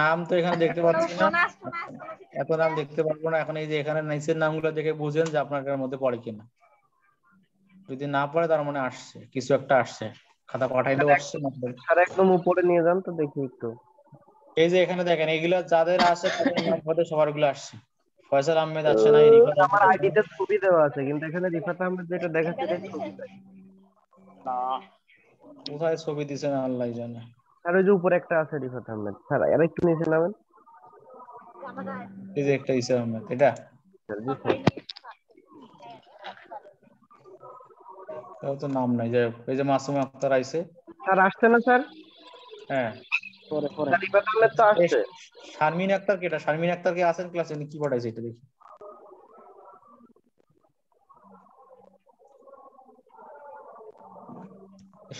নাম তো এখানে দেখতে পাচ্ছি না, এত নাম দেখতে পারবো না এখন। এই যে এখানে নিচের নামগুলো দেখে বুঝেন যে আপনার মধ্যে পড়ে কিনা। যদি না পড়ে তার মানে আসছে, কিছু একটা আসছে, খাতা পাঠাইলেও আসছে না। স্যার একদম উপরে নিয়ে যান তো দেখি একটু। এই যে এখানে দেখেন এগুলো যাদের আছে তাদের নাম হয়তো সবার গুলো আসছে। ফয়সাল আহমেদ আসছে না, আমার আইডিতে ছবি দেওয়া আছে কিন্তু এখানে রিফাত আহমেদ যেটা দেখাচ্ছে এটা ছবি না। কোথায় ছবি দিছে না আল্লাহ জানে। আর ওই যে উপরে একটা আছে রিফাত আহমেদ। স্যার আর একটু নিচে নামেন। এই যে একটা ইসা আহমেদ, এটা তাও তো নাম নাই। যাই হোক, এই যে মাসুম আক্তার আইছে। স্যার আসছে না স্যার? হ্যাঁ রিফাত আহমেদ তো আসছে। শারমিন আক্তার কে? এটা শারমিন আক্তার কে আছেন ক্লাসে? কি পড়াইছে এটা দেখি।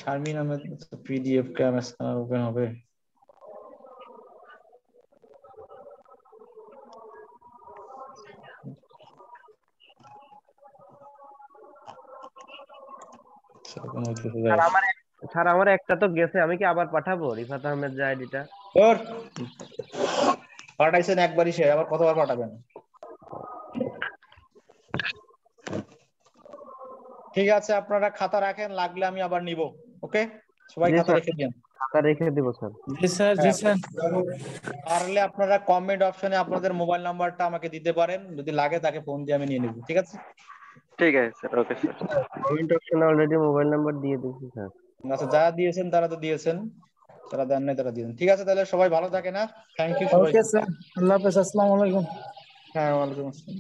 Sharmin Ahmed PDF camera scanner open হবে। স্যার আমার একটা তো গেছে, আমি কি আবার পাঠাবো রিফাত আহমেদ যে আইডিটা? পাঠাইছেন একবারই, সে আবার কতবার পাঠাবেন? ঠিক আছে, আপনারা খাতা রাখেন, লাগলে আমি আবার নিব। ওকে, সবাই খাতা রেখে দিন। খাতা রেখে দিব স্যার। জি স্যার। পারলে আপনারা কমেন্ট অপশনে আপনাদের মোবাইল নাম্বারটা আমাকে দিতে পারেন, যদি লাগে তাকে ফোন দিয়ে আমি নিয়ে নেব। ঠিক আছে? ঠিক আছে স্যার। Okay sir. কমেন্ট অপশনে অলরেডি মোবাইল নাম্বার দিয়ে দিয়েছি স্যার। আচ্ছা, যারা দিয়েছেন তারা তো দিয়েছেন, যারা দেন নাই তারা দিয়েছেন। ঠিক আছে, তাহলে সবাই ভালো থাকেন। না, থ্যাংক ইউ সবাই। ওকে স্যার, আল্লাহ হাফেজ, আসসালামু আলাইকুম। হ্যাঁ, ওয়ালাইকুম আসসালাম।